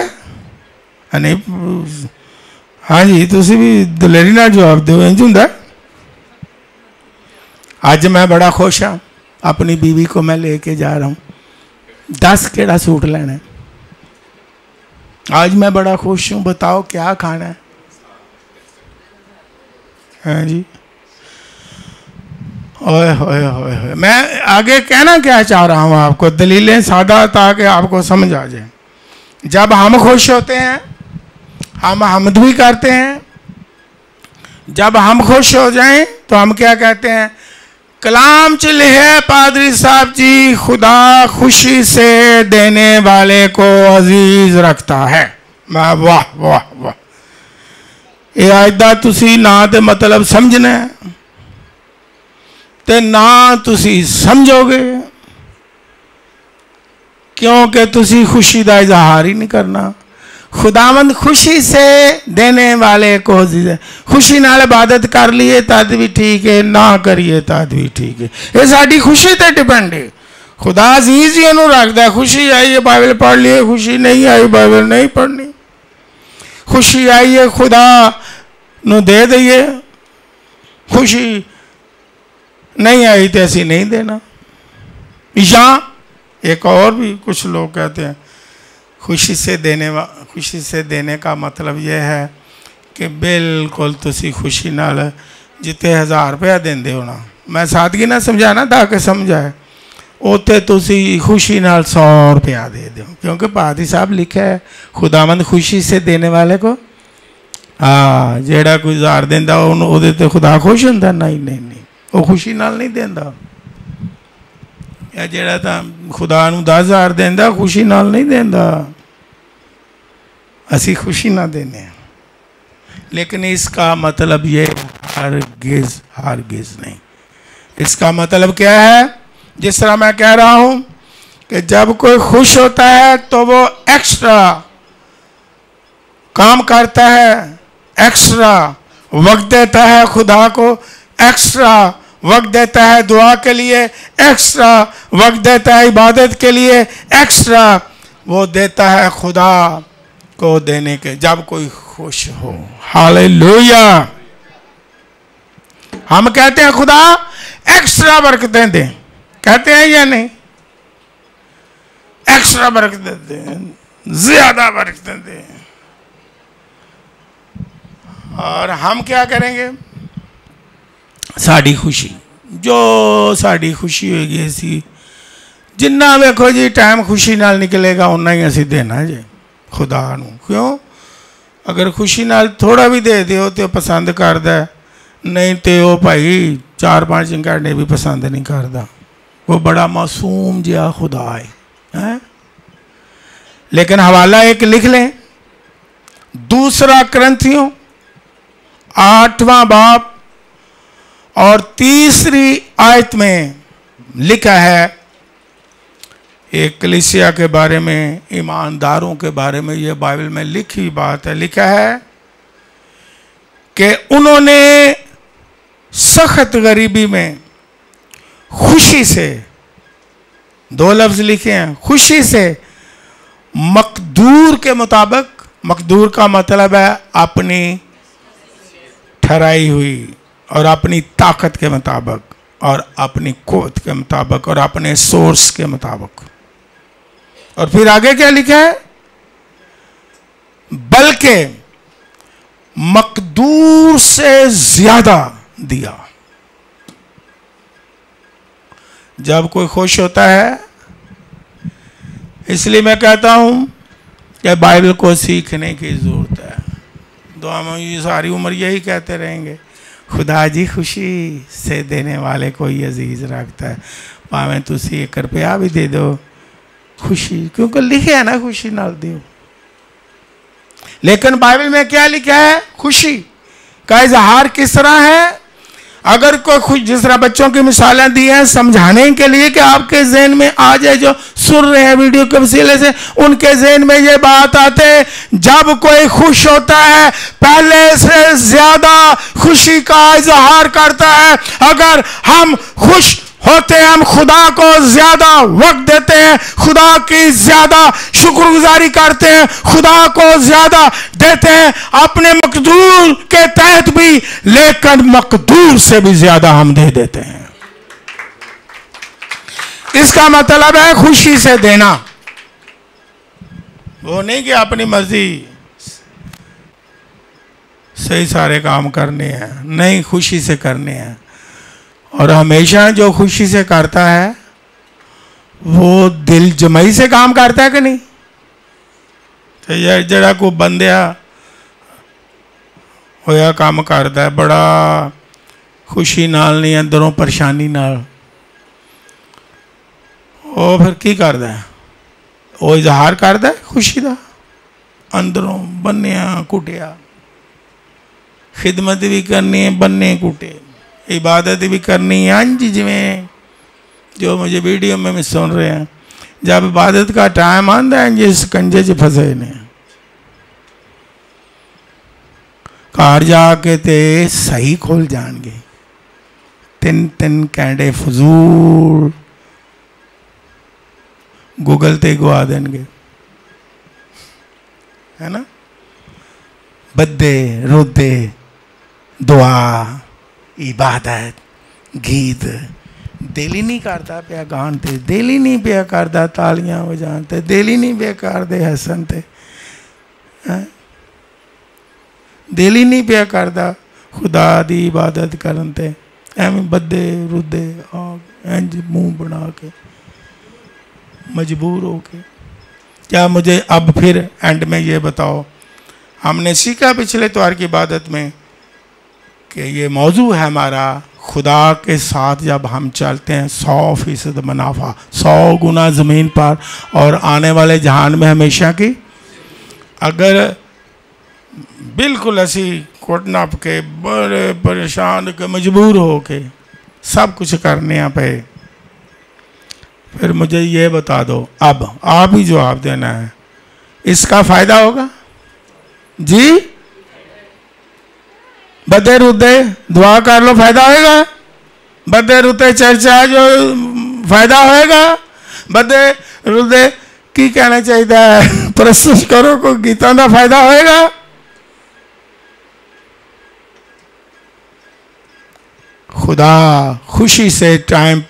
नहीं? हाँ जी तुसी भी दलेरी नाल जवाब दो, इंज हुंदा? अज मैं बड़ा खुश हाँ, अपनी बीवी को मैं लेके जा रहा हूँ, 10 केड़ा सूट लेना है? आज मैं बड़ा खुश हूँ, बताओ क्या खाना है? हाँ जी ओए होए होए होए। मैं आगे कहना क्या चाह रहा हूँ आपको, दलीलें सादा ताकि आपको समझ आ जाए। जब हम खुश होते हैं हम हम्द भी करते हैं। जब हम खुश हो जाएं तो हम क्या कहते हैं? कलाम च लिखे पादरी साहब जी, खुदा खुशी से देने वाले को अजीज रखता है। मैं वाह वाह वाह, ये आयदा तुसी ना ते मतलब समझना है ते ना तुसी समझोगे, क्योंकि तुसी खुशी का इजहार ही नहीं करना। खुदावंद खुशी से देने वाले को अजीज है। खुशी नाल इबादत कर लिए तद भी ठीक है, ना करिए तद भी ठीक है। ये साड़ी खुशी ते डिपेंड है। खुदा अजीज ही उन्होंने रखता है। खुशी आई है बाइबल पढ़ लिए, खुशी नहीं आई बाइबल नहीं पढ़नी। खुशी आई है खुदा नू दे दईए, खुशी नहीं आई तो ऐसी नहीं देना। या एक और भी कुछ लोग कहते हैं खुशी से देने का मतलब यह है कि बिल्कुल तुसी खुशी नाल जिते 1000 रुपया देंदे हो ना, मैं सादगी ना समझाना ताकि समझाए, उते तुसी खुशी नाल 100 रुपया दे दो, क्योंकि पादरी साहब लिखा है खुदावंद खुशी से देने वाले को। हाँ जेड़ा कोई 1000 देंदा उहदे ते खुदा खुश हुंदा? नहीं नहीं नहीं, वो खुशी नाल नहीं देंदा। या जेड़ा तां खुदा नूं 10,000 देंदा खुशी नाल नहीं देंदा। असी खुशी ना देने, लेकिन इसका मतलब ये हरगिज हरगिज नहीं। इसका मतलब क्या है? जिस तरह मैं कह रहा हूं कि जब कोई खुश होता है तो वो एक्स्ट्रा काम करता है, एक्स्ट्रा वक्त देता है खुदा को, एक्स्ट्रा वक्त देता है दुआ के लिए, एक्स्ट्रा वक्त देता है इबादत के लिए, एक्स्ट्रा वो देता है खुदा को देने के। जब कोई खुश हो, हालेलुया। हम कहते हैं खुदा एक्स्ट्रा बरकतें दे, कहते हैं या नहीं? एक्स्ट्रा बरकतें दे, ज्यादा बरकतें दे। और हम क्या करेंगे? साड़ी खुशी, जो साड़ी खुशी होगी असी जिन्ना वेखो जी टाइम खुशी नाल निकलेगा उन्ना ही असी देना जी खुदा नू। क्यों? अगर खुशी नाल थोड़ा भी दे दो तो पसंद करता है, नहीं तो वो भाई 4-5 घंटे भी पसंद नहीं करता। वो बड़ा मासूम जिहा खुदा है। लेकिन हवाला एक लिख लें, 2 करंथियों 8वां बाब और 3री आयत में लिखा है एक कलीसिया के बारे में, ईमानदारों के बारे में। यह बाइबल में लिखी बात है। लिखा है कि उन्होंने सख्त गरीबी में खुशी से, 2 लफ्ज लिखे हैं, खुशी से मकदूर के मुताबिक, मकदूर का मतलब है अपनी ठहराई हुई और अपनी ताकत के मुताबिक और अपनी कुव्वत के मुताबिक और अपने सोर्स के मुताबिक। और फिर आगे क्या लिखा है? बल्कि मकदूर से ज्यादा दिया। जब कोई खुश होता है, इसलिए मैं कहता हूं कि बाइबल को सीखने की जरूरत है। दुआ में ये सारी उम्र यही कहते रहेंगे, खुदा जी खुशी से देने वाले को ही अजीज रखता है। भावें तुसी 1 रुपया भी दे दो, खुशी, क्योंकि लिखे है ना खुशी नाल दियो। लेकिन बाइबल में क्या लिखा है? खुशी का इजहार किस तरह है? अगर कोई खुश, जिस तरह बच्चों की मिसालें दी हैं समझाने के लिए कि आपके जहन में आ जाए, जो सुन रहे हैं वीडियो के वसीले से उनके जहन में ये बात आते, जब कोई खुश होता है पहले से ज्यादा खुशी का इजहार करता है। अगर हम खुश होते हैं, हम खुदा को ज्यादा वक्त देते हैं, खुदा की ज्यादा शुक्रगुजारी करते हैं, खुदा को ज्यादा देते हैं अपने मकदूर के तहत भी, लेकिन मकदूर से भी ज्यादा हम दे देते हैं। इसका मतलब है खुशी से देना, वो नहीं कि अपनी मर्जी से सारे काम करने हैं, नहीं, खुशी से करने हैं। और हमेशा जो खुशी से करता है वो दिल जमई से काम करता है कि नहीं? तो ये जरा को बंदिया होया काम करता है बड़ा खुशी नाल नहीं, अंदरों परेशानी नाल, वो फिर की करता है? वो इजहार करता है खुशी का, अंदरों बन्निया कुटिया, खिदमत भी करनी है बन्ने कुटे, इबादत भी करनी है। हाँ जी, जिमें जो मुझे वीडियो में सुन रहे हैं, जब इबादत का टाइम आता है जिस कंजे च फसे ने, घर जाके ते सही खोल जाएंगे, 3 कैंडे फजूल गूगल ते गवा देंगे, है ना? बद्दे रोदे दुआ इबादत गीत दिल ही नहीं करता पिया गान ते, दिल ही नहीं पिया करता तालियां बजान ते, दिल ही नहीं पिया करते हसन ते, दिल ही नहीं पिया करता खुदा दी इबादत करन ते, एवं बद्दे रुदे इंज मुंह बना के मजबूर होके। क्या मुझे अब फिर एंड में ये बताओ, हमने सीखा पिछले इतवार की इबादत में कि ये मौजू है हमारा, खुदा के साथ जब हम चलते हैं 100% मुनाफा, 100 गुना ज़मीन पर और आने वाले जहान में हमेशा की। अगर बिल्कुल ऐसी कोटनाप के बड़े परेशान के मजबूर हो के सब कुछ करने पे, फिर मुझे ये बता दो, अब आप ही जवाब देना है, इसका फ़ायदा होगा जी? बदे रुदे दुआ कर लो, फायदा होएगा? बदे रुदे चर्चा जो फायदा होएगा? बदे रुदे की कहना चाहिए, प्रस्तुत करो को गीता का फायदा होएगा? खुदा खुशी से टाइम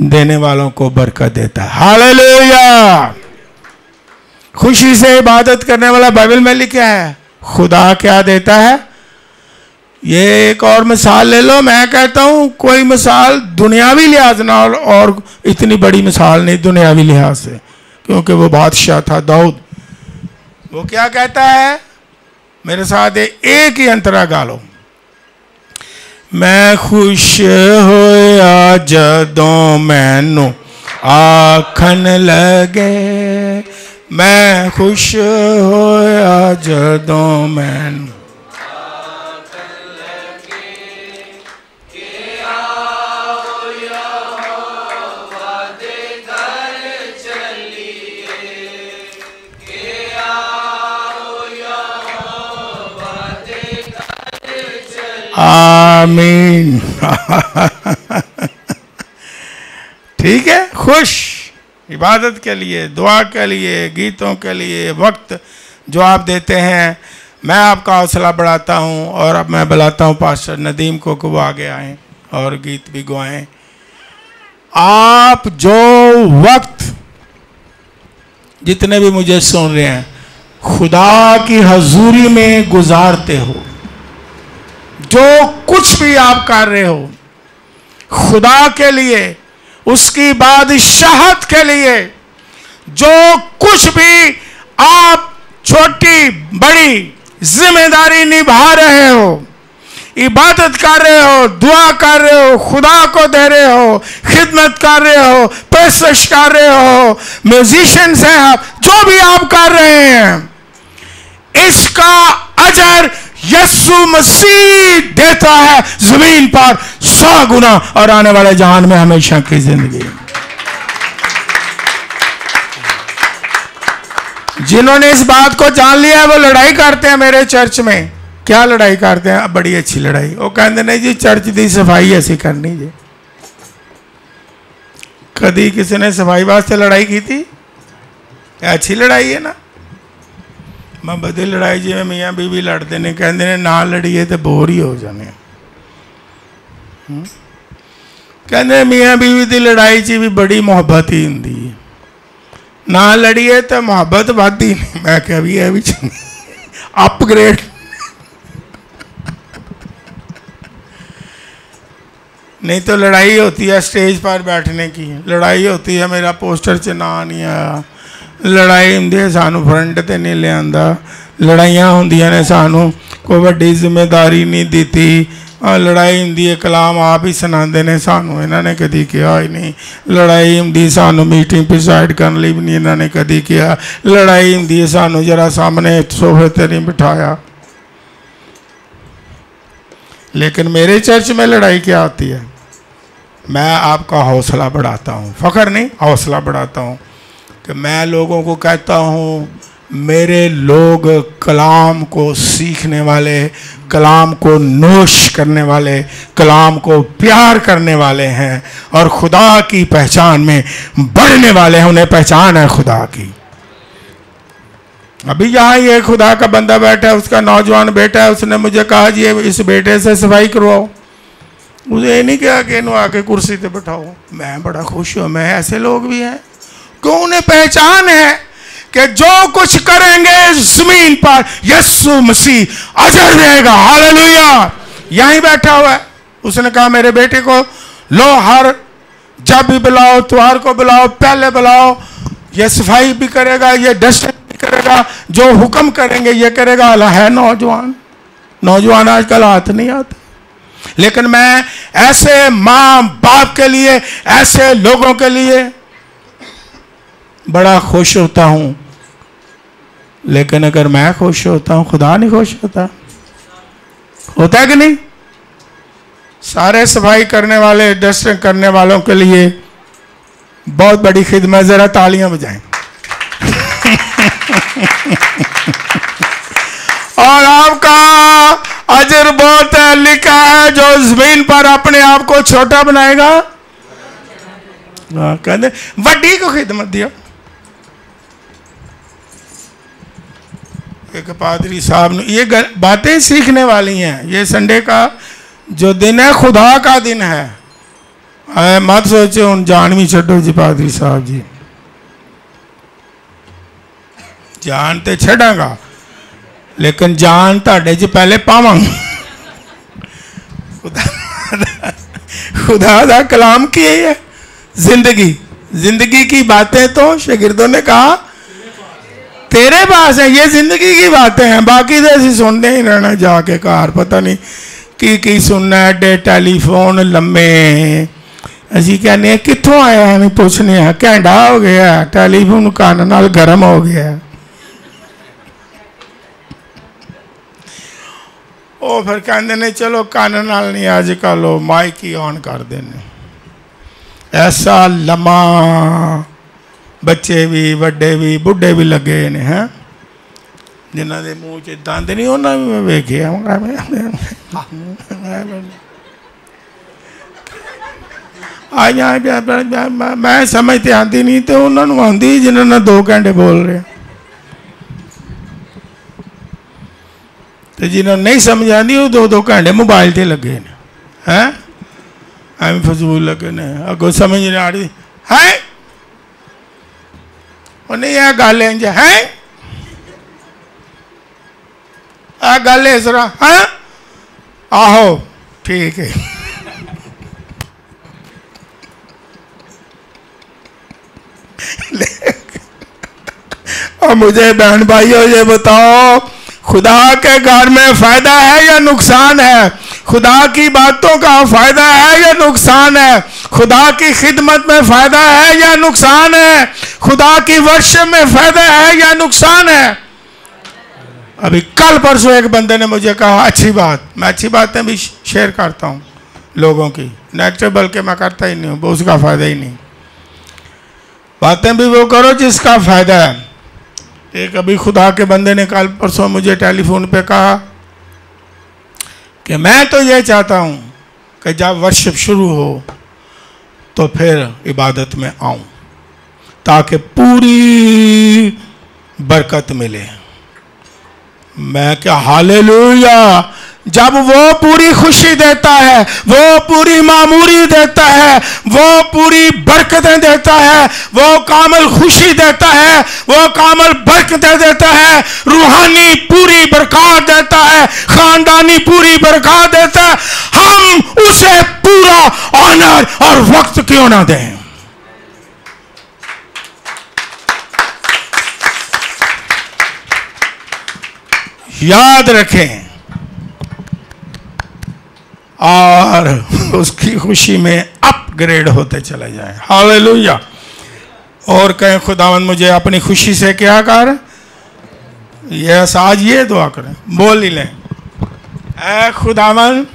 देने वालों को बरकत देता है। हालेलुया! खुशी से इबादत करने वाला बाइबल में लिखा है, खुदा क्या देता है? ये एक और मिसाल ले लो, मैं कहता हूं कोई मिसाल दुनियावी लिहाज ना, और इतनी बड़ी मिसाल नहीं दुनियावी लिहाज से, क्योंकि वो बादशाह था दाऊद। वो क्या कहता है? मेरे साथ एक ही अंतरा गालो, मैं खुश होया जदों मैनू आखन लगे, मैं खुश होया जदों मैनू आमीन। ठीक है, खुश इबादत के लिए, दुआ के लिए, गीतों के लिए वक्त जो आप देते हैं, मैं आपका हौसला बढ़ाता हूं। और अब मैं बुलाता हूं पास्टर नदीम को कि वो आगे आएँ और गीत भी गवाएं। आप जो वक्त जितने भी मुझे सुन रहे हैं खुदा की हजूरी में गुजारते हो, जो कुछ भी आप कर रहे हो खुदा के लिए, उसकी बादशाहत के लिए, जो कुछ भी आप छोटी बड़ी जिम्मेदारी निभा रहे हो, इबादत कर रहे हो, दुआ कर रहे हो, खुदा को दे रहे हो, खिदमत कर रहे हो, पेशकश कर रहे हो, म्यूजिशियन हैं आप, जो भी आप कर रहे हैं, इसका अजर यीशु मसीह देता है जमीन पर 100 गुना और आने वाले जहान में हमेशा की जिंदगी। जिन्होंने इस बात को जान लिया है वो लड़ाई करते हैं मेरे चर्च में। क्या लड़ाई करते हैं? बड़ी अच्छी लड़ाई। वो कहते नहीं जी चर्च की सफाई ऐसी करनी जी। कभी किसी ने सफाई वास्ते लड़ाई की थी? अच्छी लड़ाई है ना। मोहब्बत की लड़ाई जिवें मियाँ बीवी लड़ते हैं, कहते हैं ना लड़िए तो बोर ही हो जाने। कहते मियाँ बीवी की लड़ाई च भी बड़ी मुहब्बत ही होंदी है, ना लड़िए तो मुहब्बत बढ़ती नहीं। मैं क्या भी है भी अपग्रेड। नहीं तो लड़ाई होती है स्टेज पर बैठने की, लड़ाई होती है मेरा पोस्टर च ना नहीं आया, लड़ाई होंदी है सानू फ्रंट ते नहीं लिया, लड़ाइयाँ होंदियां ने सानू कोई वड्डी जिम्मेदारी नहीं दी, लड़ाई होंदी है कलाम आप ही सुनाते ने सानू इन्होंने कभी कहा ही नहीं, लड़ाई होंदी सानू मीटिंग प्रिसाइड करने लिए भी नहीं इन्होंने कभी कहा, लड़ाई होंदी है सानू जरा सामने सोफे ते नहीं बिठाया। लेकिन मेरे चर्च में लड़ाई क्या होती है? मैं आपका हौसला बढ़ाता हूँ, फ़ख्र नहीं हौसला बढ़ाता हूँ कि मैं लोगों को कहता हूँ मेरे लोग कलाम को सीखने वाले, कलाम को नोश करने वाले, कलाम को प्यार करने वाले हैं और खुदा की पहचान में बढ़ने वाले हैं। उन्हें पहचान है खुदा की। अभी यहाँ ये खुदा का बंदा बैठा है, उसका नौजवान बेटा है, उसने मुझे कहा जी इस बेटे से सफाई करवाओ। मुझे ये नहीं कहा कि इन्हों आके कुर्सी पे बैठाओ। मैं बड़ा खुश हूँ, मैं ऐसे लोग भी हैं क्यों उन्हें पहचान है कि जो कुछ करेंगे जमीन पर यीशु मसीह अजर रहेगा। हालेलुया। यहीं बैठा हुआ है। उसने कहा मेरे बेटे को लो हर जब भी बुलाओ, त्योहार को बुलाओ, पहले बुलाओ, ये सफाई भी करेगा, ये डस्टिंग करेगा, जो हुक्म करेंगे ये करेगा। अल्लाह है नौजवान आजकल हाथ नहीं आते। लेकिन मैं ऐसे माँ बाप के लिए, ऐसे लोगों के लिए बड़ा खुश होता हूं। लेकिन अगर मैं खुश होता हूं, खुदा नहीं खुश होता है कि नहीं? सारे सफाई करने वाले, डस्टिंग करने वालों के लिए बहुत बड़ी खिदमत। जरा तालियां बजाएं। और आपका अजर बहुत है। लिखा है जो जमीन पर अपने आप को छोटा बनाएगा, कहते वड्डी को खिदमत दिया। एक पादरी साहब ने ये बातें सीखने वाली हैं। ये संडे का जो दिन है खुदा का दिन है। मत सोचो उन जान भी छो जी पादरी साहब जी, जान तो छड़ांगा लेकिन जान ताड़े च पहले पावांगा। खुदा दा कलाम की है जिंदगी की बातें तो शागिर्दों ने कहा तेरे पास है। ये जिंदगी की बातें हैं, बाकी तो ऐसी सुनते ही रहना जाके कार। पता नहीं की सुनना है, टेलीफोन लम्मे असी कहने कितों आया है, पूछने घंटा हो गया टेलीफोन कान नाल गर्म हो गया। ਉਹ फिर कहते ने चलो कान नाल नहीं अजकल माइक ही ऑन कर देने। ऐसा लम्मा बच्चे भी बड़े भी बुढ़े भी लगे ने हैं जिन्हों के मूँह च दंद नहीं, उन्होंने भी मैं वेखिया। मैं समझ तो आती नहीं तो उन्होंने आती जिन्होंने 2 घंटे बोल रहे, तो जिन्होंने नहीं समझ आती वो 2-2 घंटे मोबाइल से लगे ने हैं, एवं फजूल लगे ने। अगों समझ नहीं आ रही है नहीं यह गल इंज है, आ गल इस तरह है। आहो ठीक है। और मुझे बहन भाइयों ये बताओ खुदा के घर में फायदा है या नुकसान है? खुदा की बातों का फायदा है या नुकसान है? खुदा की खिदमत में फायदा है या नुकसान है? खुदा की वर्शिप में फायदा है या नुकसान है? अभी कल परसों एक बंदे ने मुझे कहा अच्छी बात, मैं अच्छी बातें भी शेयर करता हूँ लोगों की, नेगेटिव बल्कि मैं करता ही नहीं हूँ, वो उसका फ़ायदा ही नहीं। बातें भी वो करो जिसका फ़ायदा है। एक अभी खुदा के बंदे ने कल परसों मुझे टेलीफोन पे कहा कि मैं तो ये चाहता हूँ कि जब वर्शिप शुरू हो तो फिर इबादत में आऊँ ताकि पूरी बरकत मिले। मैं क्या हालेलुया। जब वो पूरी खुशी देता है, वो पूरी मामूरी देता है, वो पूरी बरकतें देता है, वो कामल खुशी देता है, वो कामल बरकतें देता है, रूहानी पूरी बरकत देता है, खानदानी पूरी बरकत देता है, हम उसे पूरा ऑनर और वक्त क्यों ना दें। याद रखें और उसकी खुशी में अपग्रेड होते चले जाएं। हालेलुया। और कहें खुदावंद मुझे अपनी खुशी से क्या कर, यस आज ये दुआ करें, बोल ही लें, ऐ खुदावंद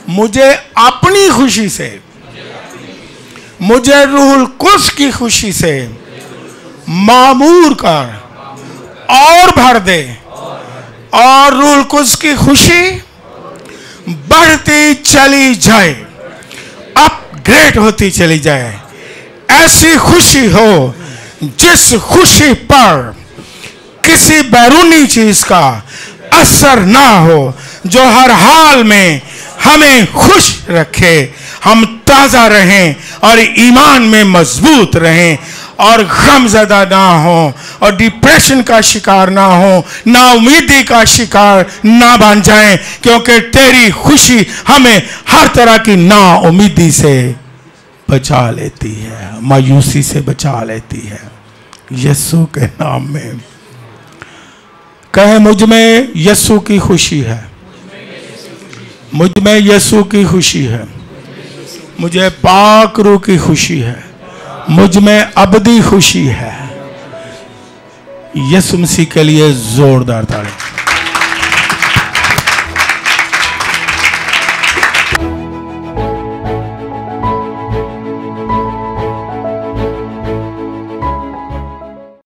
मुझे अपनी खुशी से, मुझे रूहुल कुद्स की खुशी से मामूर कर और भर दे, और रूहुल कुद्स की खुशी बढ़ती चली जाए, अपग्रेड होती चली जाए। ऐसी खुशी हो जिस खुशी पर किसी बैरूनी चीज का असर ना हो, जो हर हाल में हमें खुश रखे, हम ताजा रहें और ईमान में मजबूत रहें और गमज़दा ना हो और डिप्रेशन का शिकार ना हो, ना उम्मीदी का शिकार ना बन जाएं, क्योंकि तेरी खुशी हमें हर तरह की ना उम्मीदी से बचा लेती है, मायूसी से बचा लेती है। यीशु के नाम में कहे मुझ में यीशु की खुशी है, मुझ में यीशु की खुशी है, मुझे पाक रूह की खुशी है, मुझ में अबदी खुशी है। यीशु मसीह के लिए जोरदार ताली।